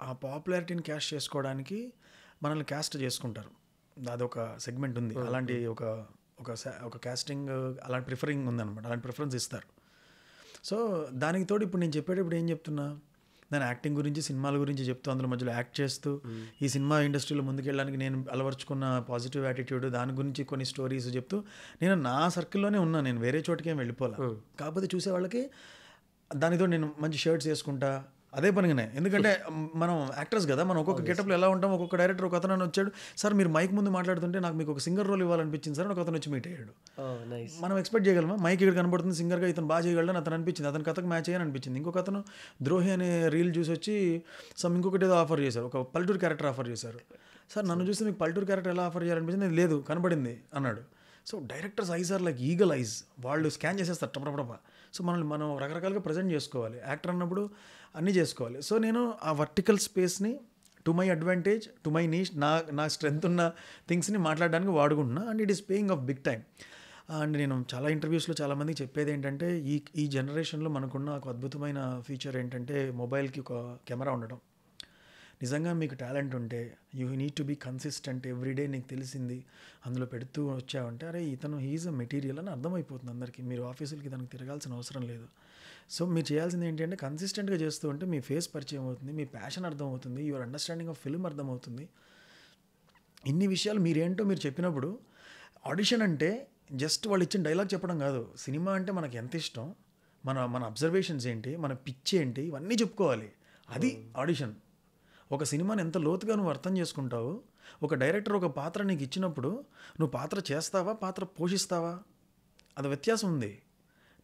ఆ పాపులారిటీని క్యాష్ చేసుకోవడానికి మనల్ని క్యాస్ట్ చేసుకుంటారు, అదొక సెగ్మెంట్ ఉంది. అలాంటి ఒక క్యాస్టింగ్ అలాంటి ప్రిఫరింగ్ ఉందన్నమాట, అలాంటి ప్రిఫరెన్స్ ఇస్తారు. సో దానికి తోడు ఇప్పుడు నేను చెప్పేటప్పుడు ఏం చెప్తున్నా, నేను యాక్టింగ్ గురించి, సినిమాల గురించి చెప్తూ, అందులో మధ్యలో యాక్ట్ చేస్తూ, ఈ సినిమా ఇండస్ట్రీలో ముందుకెళ్ళడానికి నేను అలవర్చుకున్న పాజిటివ్ యాటిట్యూడ్, దాని గురించి కొన్ని స్టోరీస్ చెప్తూ, నేను నా సర్కిల్లోనే ఉన్నా, నేను వేరే చోటుకి ఏం వెళ్ళిపోలే. కాకపోతే చూసే వాళ్ళకి దానితో నేను మంచి షర్ట్స్ వేసుకుంటా, అదే పనిగానే. ఎందుకంటే మనం యాక్టర్స్ కదా, మనం ఒక్కొక్క గెటప్లో ఎలా ఉంటాం. ఒక్కొక్క డైరెక్టర్ ఒక అతను వచ్చాడు, సార్ మీరు మైక్ ముందు మాట్లాడుతుంటే నాకు మీకు ఒక సింగర్ రోల్ ఇవ్వాలనిపించింది సార్, ఒక అతను వచ్చి మీట్ అయ్యాడు. మనం ఎక్స్పెక్ట్ చేయగలమా మైక్ ఇక్కడ కనబడుతుంది సింగర్గా, ఇతను బాగా చేయగలడని అతను అనిపించింది, అతని కథకు మ్యాచ్ అయ్యని అనిపించింది. ఇంకొక అతను ద్రోహి అనే రీల్ చూసి వచ్చి ఇంకొకటి ఏదో ఆఫర్ చేశారు, ఒక పల్లెటూరు క్యారెక్టర్ ఆఫర్ చేశారు. సార్ నన్ను చూస్తే మీకు పల్లెటూరు క్యారెక్టర్ ఎలా ఆఫర్ చేయాలనిపించింది, లేదు కనబడింది అన్నాడు. So directors eyes are like eagle eyes, వాళ్ళు స్కాన్ చేసేస్తారు టపటపటప. సో మనం రకరకాలుగా ప్రజెంట్ చేసుకోవాలి, యాక్టర్ అన్నప్పుడు అన్నీ చేసుకోవాలి. సో నేను ఆ వర్టికల్ స్పేస్ని to my advantage, to my niche, నా స్ట్రెంత్ ఉన్న థింగ్స్ని మాట్లాడడానికి వాడుకుంటున్నా, and it is paying off big time. And నేను చాలా ఇంటర్వ్యూస్లో చాలామందికి చెప్పేది ఏంటంటే, ఈ జనరేషన్లో మనకున్న ఒక అద్భుతమైన ఫీచర్ ఏంటంటే, మొబైల్కి ఒక కెమెరా ఉండడం. నిజంగా మీకు టాలెంట్ ఉంటే you need to be consistent, everyday నీకు తెలిసింది అందులో పెడుతూ వచ్చావంటే, అరే ఇతను హీఈస్ అ మెటీరియల్ అని అర్థమైపోతుంది అందరికీ. మీరు ఆఫీసులకి దానికి తిరగాల్సిన అవసరం లేదు. సో మీరు చేయాల్సింది ఏంటంటే, కన్సిస్టెంట్గా చేస్తూ ఉంటే మీ ఫేస్ పరిచయం అవుతుంది, మీ ప్యాషన్ అర్థమవుతుంది, యువర్ అండర్స్టాండింగ్ ఆఫ్ ఫిల్మ్ అర్థమవుతుంది. ఇన్ని విషయాలు మీరేంటో మీరు చెప్పినప్పుడు, ఆడిషన్ అంటే జస్ట్ వాళ్ళు ఇచ్చిన డైలాగ్ చెప్పడం కాదు. సినిమా అంటే మనకు ఎంత ఇష్టం, మన అబ్జర్వేషన్స్ ఏంటి, మన పిచ్ ఏంటి, ఇవన్నీ చెప్పుకోవాలి. అది ఆడిషన్. ఒక సినిమాని ఎంత లోతుగా నువ్వు అర్థం చేసుకుంటావు. ఒక డైరెక్టర్ ఒక పాత్ర నీకు ఇచ్చినప్పుడు నువ్వు పాత్ర చేస్తావా, పాత్ర పోషిస్తావా, అది వ్యత్యాసం ఉంది.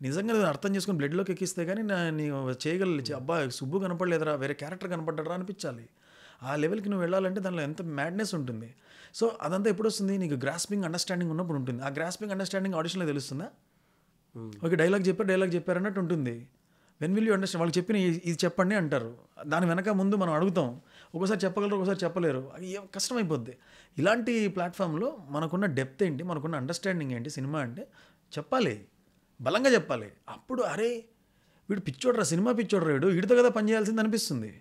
నిజంగా నువ్వు అర్థం చేసుకుని బ్లడ్లోకి ఎక్కిస్తే కానీ నీవు చేయగలి, అబ్బా సుబ్బు కనపడలేదురా, వేరే క్యారెక్టర్ కనపడ్డరా అనిపించాలి. ఆ లెవెల్కి నువ్వు వెళ్ళాలంటే దానిలో ఎంత మ్యాడ్నెస్ ఉంటుంది. సో అదంతా ఎప్పుడు వస్తుంది, నీకు గ్రాస్పింగ్ అండర్స్టాండింగ్ ఉన్నప్పుడు ఉంటుంది. ఆ గ్రాస్పింగ్ అండర్స్టాండింగ్ ఆడిషన్లో తెలుస్తుందా? ఓకే, డైలాగ్ చెప్పారు అన్నట్టు ఉంటుంది. When will you understand? వాళ్ళు చెప్పిన ఇది చెప్పండి అంటారు, దాని వెనక ముందు మనం అడుగుతాం. ఒకసారి చెప్పగలరు, ఒకసారి చెప్పలేరు, అది కష్టమైపోద్ది. ఇలాంటి ప్లాట్ఫామ్లో మనకున్న డెప్త్ ఏంటి, మనకున్న అండర్స్టాండింగ్ ఏంటి, సినిమా అంటే చెప్పాలి, బలంగా చెప్పాలి. అప్పుడు అరే వీడు పిచ్చోడ్రా, సినిమా పిచ్చోడ్రా, వీడితో కదా పని చేయాల్సింది అనిపిస్తుంది.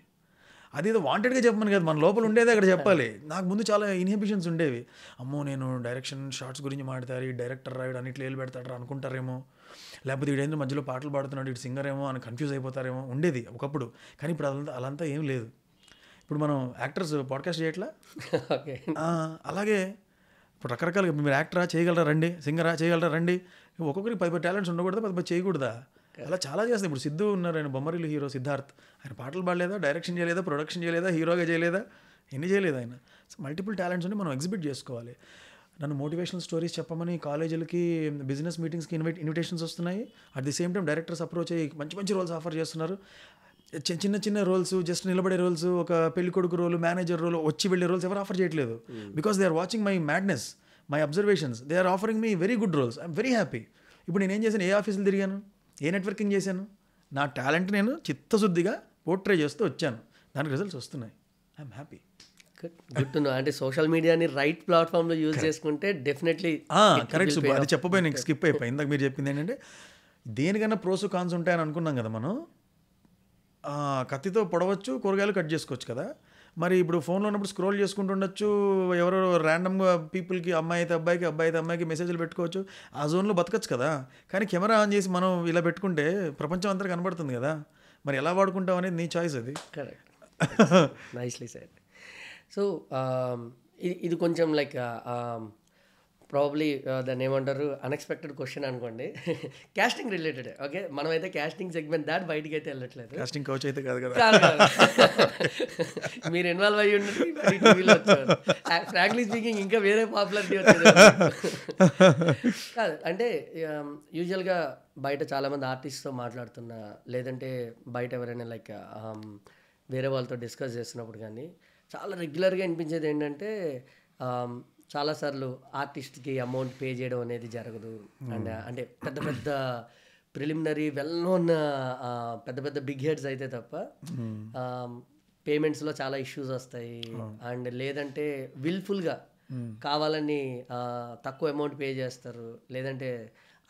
అది ఏదో వాంటెడ్గా చెప్పమని కదా, మన లోపల ఉండేదే అక్కడ చెప్పాలి. నాకు ముందు చాలా ఇన్హిబిషన్స్ ఉండేవి. అమ్మో నేను డైరెక్షన్ షార్ట్స్ గురించి మాట్లాడతారు, ఈ డైరెక్టర్ రాయుడు అన్నిట్లో ఏళ్ళు పెడతాడు అనుకుంటారేమో, లేకపోతే వీడేంద్ర మధ్యలో పాటలు పాడుతున్నాడు, వీడు సింగర్ ఏమో అని కన్ఫ్యూజ్ అయిపోతారేమో ఉండేది ఒకప్పుడు. కానీ ఇప్పుడు అలంతా ఏం లేదు. ఇప్పుడు మనం యాక్టర్స్ పాడ్కాస్ట్ చేయట్లా, ఓకే. అలాగే ఇప్పుడు రకరకాలుగా మీరు యాక్టరా చేయగలరా రండి, సింగరా చేయగలరా రండి, ఒక్కొక్కరికి 10 టాలెంట్స్ ఉండకూడదా, 10 చేయకూడదా, అలా చాలా చేస్తాయి. ఇప్పుడు సిద్ధు ఉన్నారు, ఆయన బొమ్మరిల్లు హీరో సిద్ధార్థ్, ఆయన పాటలు పాడలేదా, డైరెక్షన్ చేయలేదా, ప్రొడక్షన్ చేయలేదా, హీరోగా చేయలేదా, ఎన్ని చేయలేదు ఆయన. సో మల్టిపుల్ టాలెంట్స్ ఉంటే మనం ఎగ్జిబిట్ చేసుకోవాలి. నన్ను మోటివేషనల్ స్టోరీస్ చెప్పమని కాలేజీలకి, బిజినెస్ మీటింగ్స్కి ఇన్విటేషన్స్ వస్తున్నాయి. At the same time directors approach అయ్యి మంచి మంచి రోల్స్ ఆఫర్ చేస్తున్నారు. చిన్న చిన్న రోల్స్, జస్ట్ నిలబడే రోల్స్, ఒక పెళ్లి కొడుకు రోల్, మేనేజర్ రోల్, వచ్చి వెళ్ళే రోల్స్ ఎవరు ఆఫర్ చేయట్లేదు. Because they are watching my madness, my observations, they are offering me very good roles. I'm very happy. ఇప్పుడు నేనేం చేశాను, ఏ ఆఫీసులు తిరిగాను, ఏ నెట్వర్కింగ్ చేశాను, నా టాలెంట్ నేను చిత్తశుద్ధిగా పోర్ట్రే చేస్తూ వచ్చాను, దానికి రిజల్ట్స్ వస్తున్నాయి. I'm happy. Good to know. అంటే సోషల్ మీడియాని రైట్ ప్లాట్ఫామ్లో యూజ్ చేసుకుంటే డెఫినెట్లీ కరెక్ట్. సుబ్బు, అది చెప్పబోయి నీకు స్కిప్ అయిపోయి. ఇందాక మీరు చెప్పింది ఏంటంటే దేనికన్నా ప్రోస్ కాన్స్ ఉంటాయని అనుకున్నాం కదా మనం. కత్తితో పొడవచ్చు, కూరగాయలు కట్ చేసుకోవచ్చు కదా. మరి ఇప్పుడు ఫోన్లో ఉన్నప్పుడు స్క్రోల్ చేసుకుంటూ ఉండొచ్చు, ఎవరో ర్యాండమ్గా పీపుల్కి, అమ్మాయి అయితే అబ్బాయికి, అబ్బాయి అయితే అమ్మాయికి మెసేజ్లు పెట్టుకోవచ్చు, ఆ జోన్లో బతకచ్చు కదా. కానీ కెమెరా ఆన్ చేసి మనం ఇలా పెట్టుకుంటే ప్రపంచం అంతా కనబడుతుంది కదా. మరి ఎలా వాడుకుంటాం అనేది నీ చాయిస్. అది కరెక్ట్. Nicely said. సో ఇది కొంచెం లైక్ ప్రాబ్లీ దాన్ని ఏమంటారు, అన్ఎక్స్పెక్టెడ్ క్వశ్చన్ అనుకోండి, క్యాస్టింగ్ రిలేటెడ్. ఓకే, మనమైతే క్యాస్టింగ్ సెగ్మెంట్ దాటి బయటికి అయితే వెళ్ళట్లేదు. కాస్టింగ్ కౌచ్ అయితే కాదు కదా. మీరు ఇన్వాల్వ్ అయ్యి ఉండండి, టీవీలో వచ్చారు. ఫ్రాంక్లీ స్పీకింగ్ ఇంకా వేరే పాపులారిటీ వచ్చేది కాదు. అంటే యూజువల్గా బయట చాలామంది ఆర్టిస్ట్తో మాట్లాడుతున్నా, లేదంటే బయట ఎవరైనా లైక్ వేరే వాళ్ళతో డిస్కస్ చేస్తున్నప్పుడు కానీ చాలా రెగ్యులర్గా అనిపించేది ఏంటంటే చాలాసార్లు ఆర్టిస్ట్కి అమౌంట్ పే చేయడం అనేది జరగదు. అండ్ అంటే పెద్ద పెద్ద ప్రిలిమినరీ వెల్ నోన్ పెద్ద పెద్ద బిగ్ హెడ్స్ అయితే తప్ప పేమెంట్స్లో చాలా ఇష్యూస్ వస్తాయి. అండ్ లేదంటే విల్ఫుల్గా కావాలని తక్కువ అమౌంట్ పే చేస్తారు, లేదంటే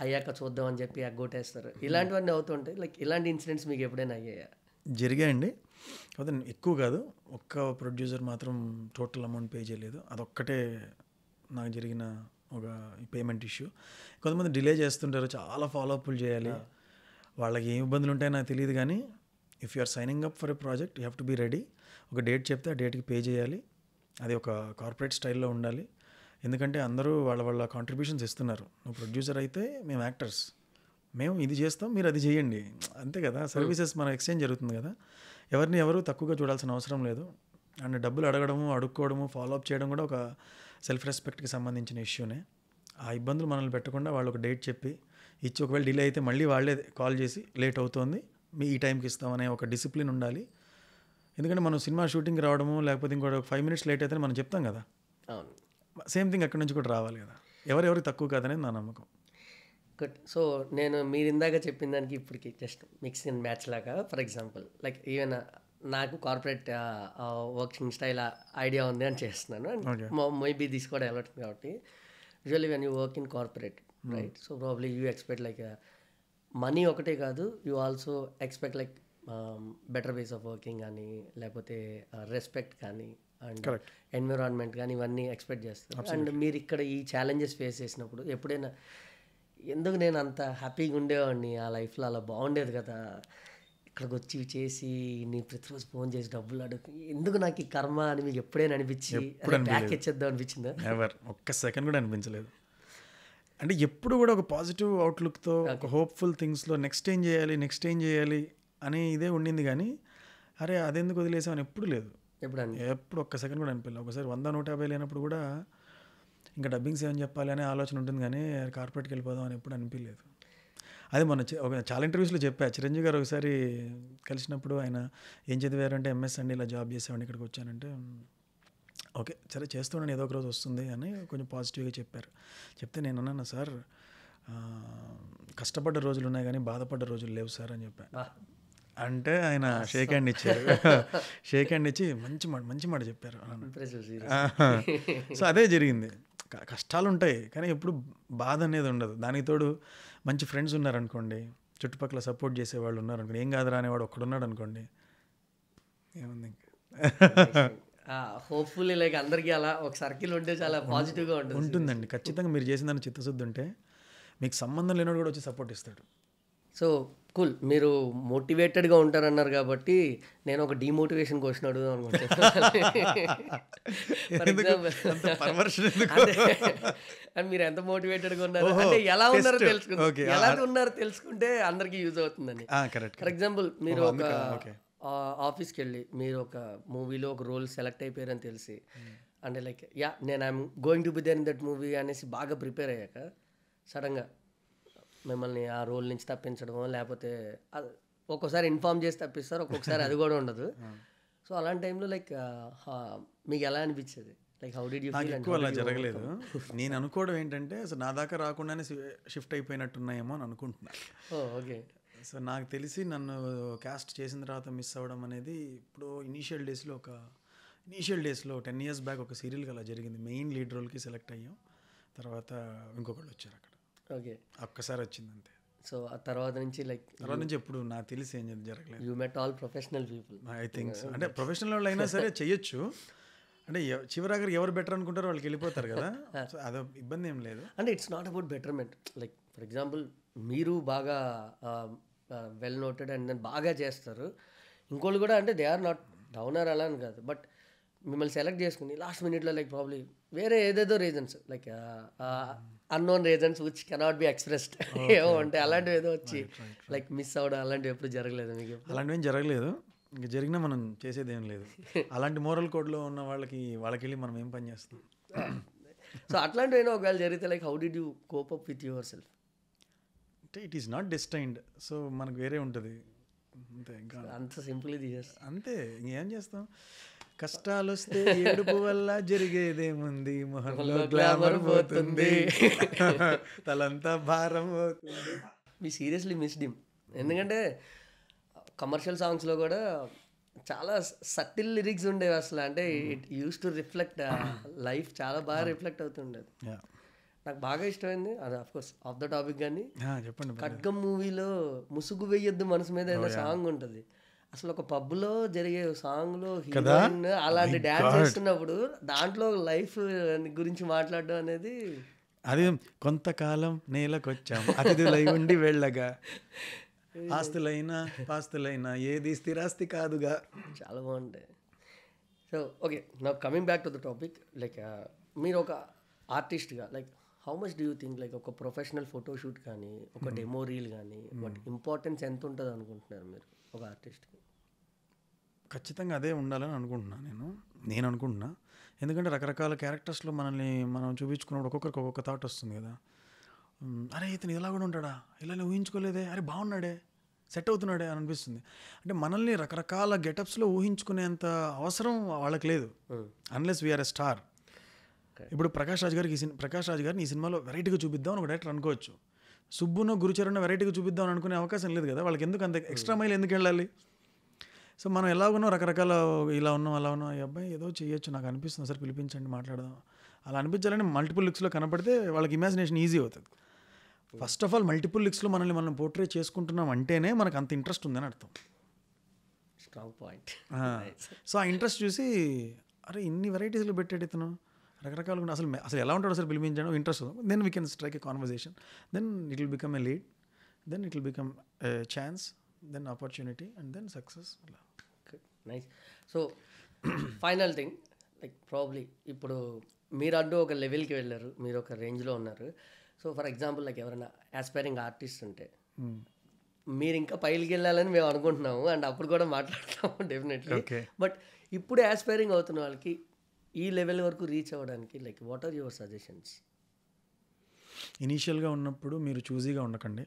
అయ్యాక చూద్దాం అని చెప్పి ఎగ్గొట్టేస్తారు. ఇలాంటివన్నీ అవుతుంటాయి. లైక్ ఇలాంటి ఇన్సిడెంట్స్ మీకు ఎప్పుడైనా అయ్యాయా? జరిగాయండి. కాకపోతే ఎక్కువ కాదు. ఒక్క ప్రొడ్యూసర్ మాత్రం టోటల్ అమౌంట్ పే చేయలేదు. అదొక్కటే నాకు జరిగిన ఒక పేమెంట్ ఇష్యూ. కొంతమంది డిలే చేస్తుంటారు, చాలా ఫాలోఅప్లు చేయాలి, వాళ్ళకి ఏం ఇబ్బందులు ఉంటాయో నాకు తెలియదు. కానీ if you are signing up for a project you have to be ready. ఒక డేట్ చెప్తే ఆ డేట్కి పే చేయాలి. అది ఒక కార్పొరేట్ స్టైల్లో ఉండాలి. ఎందుకంటే అందరూ వాళ్ళ కాంట్రిబ్యూషన్స్ ఇస్తున్నారు. నువ్వు ప్రొడ్యూసర్ అయితే మేము యాక్టర్స్, మేము ఇది చేస్తాం, మీరు అది చేయండి, అంతే కదా. సర్వీసెస్ మన ఎక్స్చేంజ్ జరుగుతుంది కదా. ఎవరిని ఎవరు తక్కువగా చూడాల్సిన అవసరం లేదు. అండ్ డబ్బులు అడగడము, అడుక్కోవడము, ఫాలోఅప్ చేయడం కూడా ఒక సెల్ఫ్ రెస్పెక్ట్కి సంబంధించిన ఇష్యూనే. ఆ ఇబ్బందులు మనల్ని పెట్టకుండా వాళ్ళు ఒక డేట్ చెప్పి ఇచ్చి, ఒకవేళ డిలే అయితే మళ్ళీ వాళ్ళే కాల్ చేసి లేట్ అవుతోంది మీ ఈ టైంకి ఇస్తామనే ఒక డిసిప్లిన్ ఉండాలి. ఎందుకంటే మనం సినిమా షూటింగ్కి రావడము, లేకపోతే ఇంకోటి 5 minutes లేట్ అయితే మనం చెప్తాం కదా. సేమ్ థింగ్ అక్కడి నుంచి కూడా రావాలి కదా. ఎవరెవరికి తక్కువ కాదనేది నా నమ్మకం. గుడ్. సో నేను మీరు ఇందాక చెప్పిన దానికి ఇప్పటికి జస్ట్ మిక్స్ అండ్ మ్యాచ్ లాగా, ఫర్ ఎగ్జాంపుల్ లైక్ ఈవెన్ నాకు కార్పొరేట్ వర్కింగ్ స్టైల్ ఐడియా ఉంది అని చేస్తున్నాను. మేబీ దిస్ కూడా అలర్ట్ కాబట్టి usually when you work in corporate right, so probably you expect like money ఒకటే కాదు, you also expect like better ways of working కానీ, లేకపోతే రెస్పెక్ట్ కానీ, అండ్ ఎన్విరాన్మెంట్ కానీ, ఇవన్నీ ఎక్స్పెక్ట్ చేస్తారు. అండ్ మీరు ఇక్కడ ఈ ఛాలెంజెస్ ఫేస్ చేసినప్పుడు ఎప్పుడైనా ఎందుకు నేను అంత హ్యాపీగా ఉండేవాడిని, ఆ లైఫ్లో అలా బాగుండేది కదా, ఇక్కడికి వచ్చి చేసి నీ ప్రతిరోజు ఫోన్ చేసి డబ్బులు అడుగు, ఎందుకు నాకు ఈ కర్మ అని మీకు ఎప్పుడైనా అనిపించి బ్యాక్ ఇచ్చేద్దాం అనిపించిందా? ఎవర్ ఒక్క సెకండ్ కూడా అనిపించలేదు. అంటే ఎప్పుడు కూడా ఒక పాజిటివ్ అవుట్లుక్తో, ఒక హోప్ఫుల్ థింగ్స్లో నెక్స్ట్ ఏం చేయాలి అని ఇదే ఉండింది. కానీ అరే అదెందుకు వదిలేసామని ఎప్పుడు లేదు. ఎప్పుడు ఒక్క సెకండ్ కూడా అనిపించలేదు. ఒకసారి 100-150 లేనప్పుడు కూడా ఇంకా డబ్బింగ్స్ ఏమని చెప్పాలి అనే ఆలోచన ఉంటుంది, కానీ కార్పొరేట్కి వెళ్ళిపోదాం అని ఎప్పుడు అనిపించలేదు. అది మొన్న చాలా ఇంటర్వ్యూస్లో చెప్పా. చిరంజీవి గారు ఒకసారి కలిసినప్పుడు ఆయన ఏం చదివారంటే ఎంఎస్ అండి, ఇలా జాబ్ చేసేవాడిని, ఇక్కడికి వచ్చానంటే ఓకే సరే చేస్తున్నాను, ఏదో ఒక రోజు వస్తుంది అని కొంచెం పాజిటివ్గా చెప్పారు. చెప్తే నేను అన్నాను, సార్ కష్టపడ్డ రోజులు ఉన్నాయి కానీ బాధపడ్డ రోజులు లేవు సార్ అని చెప్పాను. అంటే ఆయన షేక్ హ్యాండ్ ఇచ్చారు. షేక్ హ్యాండ్ ఇచ్చి మంచి మాట చెప్పారు. సో అదే జరిగింది. కష్టాలు ఉంటాయి కానీ ఎప్పుడు బాధ అనేది ఉండదు. దానికి తోడు మంచి ఫ్రెండ్స్ ఉన్నారనుకోండి, చుట్టుపక్కల సపోర్ట్ చేసేవాళ్ళు ఉన్నారనుకోండి, ఏం కాదురా అనేవాడు ఒక్కడున్నాడు అనుకోండి, ఏముంది ఇంకా. హోప్ఫుల్లీ లైక్ అందరికీ అలా ఒక సర్కిల్ ఉంటే చాలా పాజిటివ్గా ఉంటుందండి. ఖచ్చితంగా మీరు చేసిన దాన్ని చిత్తశుద్ధి ఉంటే మీకు సంబంధం లేనివాడు కూడా వచ్చి సపోర్ట్ ఇస్తాడు. So cool. మీరు మోటివేటెడ్గా ఉంటారన్నారు కాబట్టి నేను ఒక డిమోటివేషన్ క్వశ్చన్ అడుగుదాం అనుకుంటున్నాను. అండ్ మీరు ఎంత మోటివేటెడ్గా ఉన్నారు అంటే ఎలా ఉన్నారో తెలుసుకుంటే, ఎలా ఉన్నారో తెలుసుకుంటే అందరికీ యూజ్ అవుతుందని. ఫర్ ఎగ్జాంపుల్ మీరు ఒక ఆఫీస్కి వెళ్ళి మీరు ఒక మూవీలో ఒక రోల్ సెలెక్ట్ అయిపోయారని తెలిసి, అంటే లైక్ నేను I'm going to be there in that movie అనేసి బాగా ప్రిపేర్ అయ్యాక సడన్గా మిమ్మల్ని ఆ రోల్ నుంచి తప్పించడమో, లేకపోతే ఒక్కోసారి ఇన్ఫార్మ్ చేసి తప్పిస్తారు, ఒక్కొక్కసారి అది కూడా ఉండదు. సో అలాంటి టైంలో లైక్ మీకు ఎలా అనిపించేది? Like how did you feel? ఎక్కువ అలా జరగలేదు. నేను అనుకోవడం ఏంటంటే అసలు నా దాకా రాకుండానే షిఫ్ట్ అయిపోయినట్టున్నాయేమో అని అనుకుంటున్నా. ఓకే. సో నాకు తెలిసి నన్ను క్యాస్ట్ చేసిన తర్వాత మిస్ అవ్వడం అనేది ఇప్పుడు ఇనీషియల్ డేస్లో 10 years బ్యాక్ ఒక సీరియల్కి అలా జరిగింది. మెయిన్ లీడ్ రోల్కి సెలెక్ట్ అయ్యాం, తర్వాత ఇంకొకళ్ళు వచ్చారు అక్కడ. ఓకే. ఒక్కసారి వచ్చింది అంతే. సో ఆ తర్వాత నుంచి ఎప్పుడు నాకు తెలిసి ఏం జరగలేదు. You met all professional people. I think so. అంటే ప్రొఫెషనల్ వాళ్ళు అయినా సరే చెయ్యొచ్చు, అంటే చివరాగర్ ఎవరు బెటర్ అనుకుంటారో వాళ్ళకి వెళ్ళిపోతారు కదా. సో అదో ఇబ్బంది ఏం లేదు. అంటే it's not about betterment. Like for example మీరు బాగా వెల్ నోటెడ్ అండ్ దెన్ బాగా చేస్తారు, ఇంకోళ్ళు కూడా అంటే దే ఆర్ నాట్ డౌనర్ అలా అని కాదు, బట్ మిమ్మల్ని సెలెక్ట్ చేసుకుని లాస్ట్ మినిట్లో లైక్ ప్రాబ్లీ వేరే ఏదేదో reasons like unknown reasons which cannot be expressed ఏమో అంటే అలాంటివి ఏదో వచ్చి లైక్ మిస్ అవ్వడం అలాంటివి ఎప్పుడు జరగలేదు మీకు? అలాంటివి ఏం జరగలేదు, ఇంకా జరిగినా మనం చేసేది ఏం లేదు. అలాంటి మోరల్ కోడ్లో ఉన్న వాళ్ళకి వెళ్ళి మనం ఏం పని చేస్తాం. సో అట్లాంటివి అయినా ఒకవేళ జరిగితే like how did you cope up with your self? అంటే it is not destined, so మనకు వేరే ఉంటుంది అంతే. ఇంకా అంత సింపుల్ ఇది అంతే, ఇంకేం చేస్తాం. కష్టాలు వస్తే ఏడుపు వల్ల జరిగేదేముంది, మొహంలో గ్లామర్ పోతుంది, తలంతా భారం అవుతుంది. మీ సీరియస్లీ మిస్డ్ హిమ్. ఎందుకంటే కమర్షియల్ సాంగ్స్లో కూడా చాలా సటిల్ లిరిక్స్ ఉండేవి అసలు. అంటే it use to reflect life, చాలా బాగా రిఫ్లెక్ట్ అవుతుండేది. నాకు బాగా ఇష్టమైంది అది ఆఫ్కోర్స్ ఆఫ్ ద టాపిక్. కానీ చెప్పండి, ఖడ్గం మూవీలో ముసుగు వేయొద్దు మనసు మీద ఏదైనా సాంగ్ ఉంటుంది, అసలు ఒక పబ్లో జరిగే సాంగ్లో హీరోయిన్ అలాంటి డ్యాన్స్ చేస్తున్నప్పుడు దాంట్లో లైఫ్ గురించి మాట్లాడడం అనేది, అది కొంతకాలం నేలకొచ్చాం అతిథులై ఉండి వెళ్ళగా, ఆస్తులైనా పాస్తులైనా ఏది స్థిరాస్తి కాదుగా, చాలా బాగుంటాయి. సో ఓకే, నా coming back to the topic, like మీరు ఒక ఆర్టిస్ట్గా like how much do you think like ఒక ప్రొఫెషనల్ ఫోటోషూట్ కానీ ఒక డెమో రీల్ కానీ వాటి ఇంపార్టెన్స్ ఎంత ఉంటుంది అనుకుంటున్నారు మీరు ఒక ఆర్టిస్ట్కి? ఖచ్చితంగా అదే ఉండాలని నేను అనుకుంటున్నా. ఎందుకంటే రకరకాల క్యారెక్టర్స్లో మనం చూపించుకున్నప్పుడు ఒక్కొక్కరికి ఒక్కొక్క థాట్ వస్తుంది కదా. అరే ఇతను ఇలా కూడా ఉంటాడా, ఇలా ఊహించుకోలేదే, అరే బాగున్నాడే, సెట్ అవుతున్నాడే అని అనిపిస్తుంది. అంటే మనల్ని రకరకాల గెటప్స్లో ఊహించుకునేంత అవసరం వాళ్ళకి లేదు, అన్లెస్ వీఆర్ ఎ స్టార్. ఇప్పుడు ప్రకాష్ రాజ్ గారిని ఈ సినిమాలో వెరైటీగా చూపిద్దాం అని ఒక డైరెక్టర్ అనుకోవచ్చు. సుబ్బును గురుచరణ్ వెరైటీగా చూపిద్దాం అని అనుకునే అవకాశం లేదు కదా. వాళ్ళకి ఎందుకు అంత ఎక్స్ట్రా మైల్ ఎందుకు వెళ్ళాలి? సో మనం ఎలా ఉన్నాం, రకరకాల ఇలా ఉన్నాం అలా ఉన్నాం, ఈ అబ్బాయి ఏదో చేయొచ్చు నాకు అనిపిస్తుంది, సార్ పిలిపించండి మాట్లాడదాం, అలా అనిపించాలని మల్టిపుల్ లుక్స్లో కనపడితే వాళ్ళకి ఇమాజినేషన్ ఈజీ అవుతుంది. ఫస్ట్ ఆఫ్ ఆల్ మల్టిపుల్ లుక్స్లో మనం పోర్ట్రే చేసుకుంటున్నాం అంటేనే మనకు అంత ఇంట్రెస్ట్ ఉందని అర్థం. Strong point. సో ఆ ఇంట్రెస్ట్ చూసి అరే ఇన్ని వెరైటీస్లో పెట్టాడు ఇతను, రకరకాలుగా అసలు ఎలా ఉంటాడో సార్ పిలిపించడం interest, then we can strike a conversation, then it will become a lead, then it will become a chance, then opportunity and then success. Nice. So final thing, like probably ఇప్పుడు మీరు అంటూ ఒక లెవెల్కి వెళ్ళారు, మీరు ఒక రేంజ్లో ఉన్నారు. సో ఫర్ ఎగ్జాంపుల్ లైక్ ఎవరైనా ఆస్పైరింగ్ ఆర్టిస్ట్ ఉంటే మీరు ఇంకా పైకి వెళ్ళాలని మేము అనుకుంటున్నాము అండ్ అప్పుడు కూడా మాట్లాడతాము డెఫినెట్లీ. బట్ ఇప్పుడు ఆస్పైరింగ్ అవుతున్న వాళ్ళకి ఈ లెవెల్ వరకు రీచ్ అవ్వడానికి like what are your suggestions? ఇనీషియల్గా ఉన్నప్పుడు మీరు చూజీగా ఉండకండి,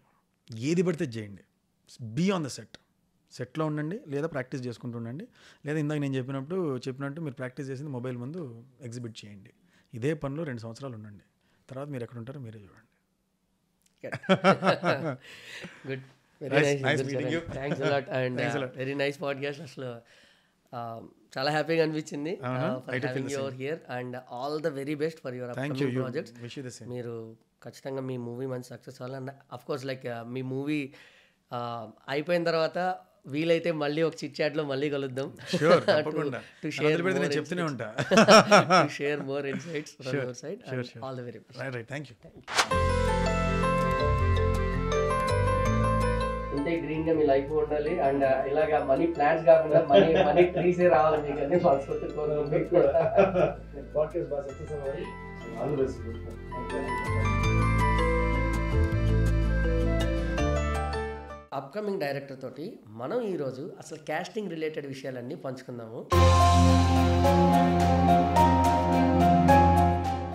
ఏది పడితే చేయండి, బీ ఆన్ ద సెట్లో ఉండండి, లేదా ప్రాక్టీస్ చేసుకుంటూ ఉండండి, లేదా ఇందాక నేను చెప్పినట్టు మీరు ప్రాక్టీస్ చేసింది మొబైల్ ముందు ఎగ్జిబిట్ చేయండి. ఇదే పనిలో 2 సంవత్సరాలు ఉండండి, తర్వాత మీరు ఎక్కడ ఉంటారో మీరే చూడండి. Good, Nice meeting you. Thanks a lot and very nice podcast. అసలు చాలా హ్యాపీగా అనిపించింది your here and all the very best for your upcoming projects. మీరు ఖచ్చితంగా మీ మూవీ మంచి సక్సెస్ అవ్వాలి. And of course like me movie అయిపోయిన తర్వాత వీలైతే మళ్ళీ ఒక చిట్ చాట్లో మళ్ళీ కలుద్దాం. చెప్తూనే ఉంటా. Share more insights from your side. All the very best. Right, thank you. ఉంటే గ్రీన్ గా మీ లైఫ్ ఉండాలి అండ్ ఇలాగా మనీ ప్లాన్స్ కాకుండా మనీ ట్రీస్ రావాలి మీకు అన్ని మనస్ఫూర్తి అప్కమింగ్ డైరెక్టర్ తోటి మనం ఈరోజు అసలు కాస్టింగ్ రిలేటెడ్ విషయాలన్నీ పంచుకుందాము.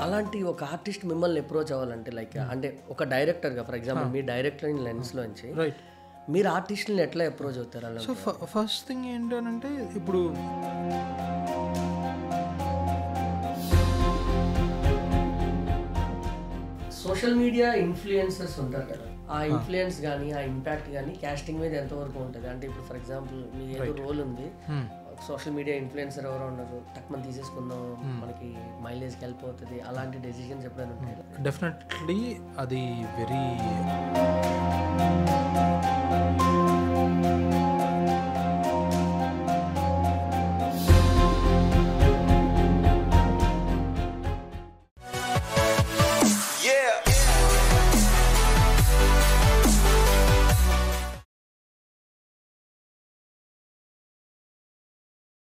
అలాంటి ఒక ఆర్టిస్ట్ మిమ్మల్ని అప్రోచ్ అవ్వాలంటే లైక్ అంటే ఒక డైరెక్టర్గా ఫర్ ఎగ్జాంపుల్ మీ డైరెక్టర్ లెన్స్లోంచి మీరు ఆర్టిస్ట్ని ఎట్లా అప్రోచ్ అవుతారు అలా? సో ఫస్ట్ థింగ్ ఏంటంటే ఇప్పుడు సోషల్ మీడియా ఇన్ఫ్లుయెన్సర్స్ ఉంటారు కదా, ఆ ఇన్ఫ్లుయెన్స్ కానీ ఆ ఇంపాక్ట్ కానీ కాస్టింగ్ మీద ఎంతవరకు ఉంటుంది? అంటే ఇప్పుడు ఫర్ ఎగ్జాంపుల్ మీ ఏదో రోల్ ఉంది, సోషల్ మీడియా ఇన్ఫ్లుయెన్సర్ ఎవరో ఉన్నారు, తక్కువ తీసేసుకుందాం మనకి మైలేజ్కి హెల్ప్ అవుతుంది, అలాంటి డెసిషన్స్ ఎప్పుడైనా ఉంటాయి? డెఫినెట్లీ అది వెరీ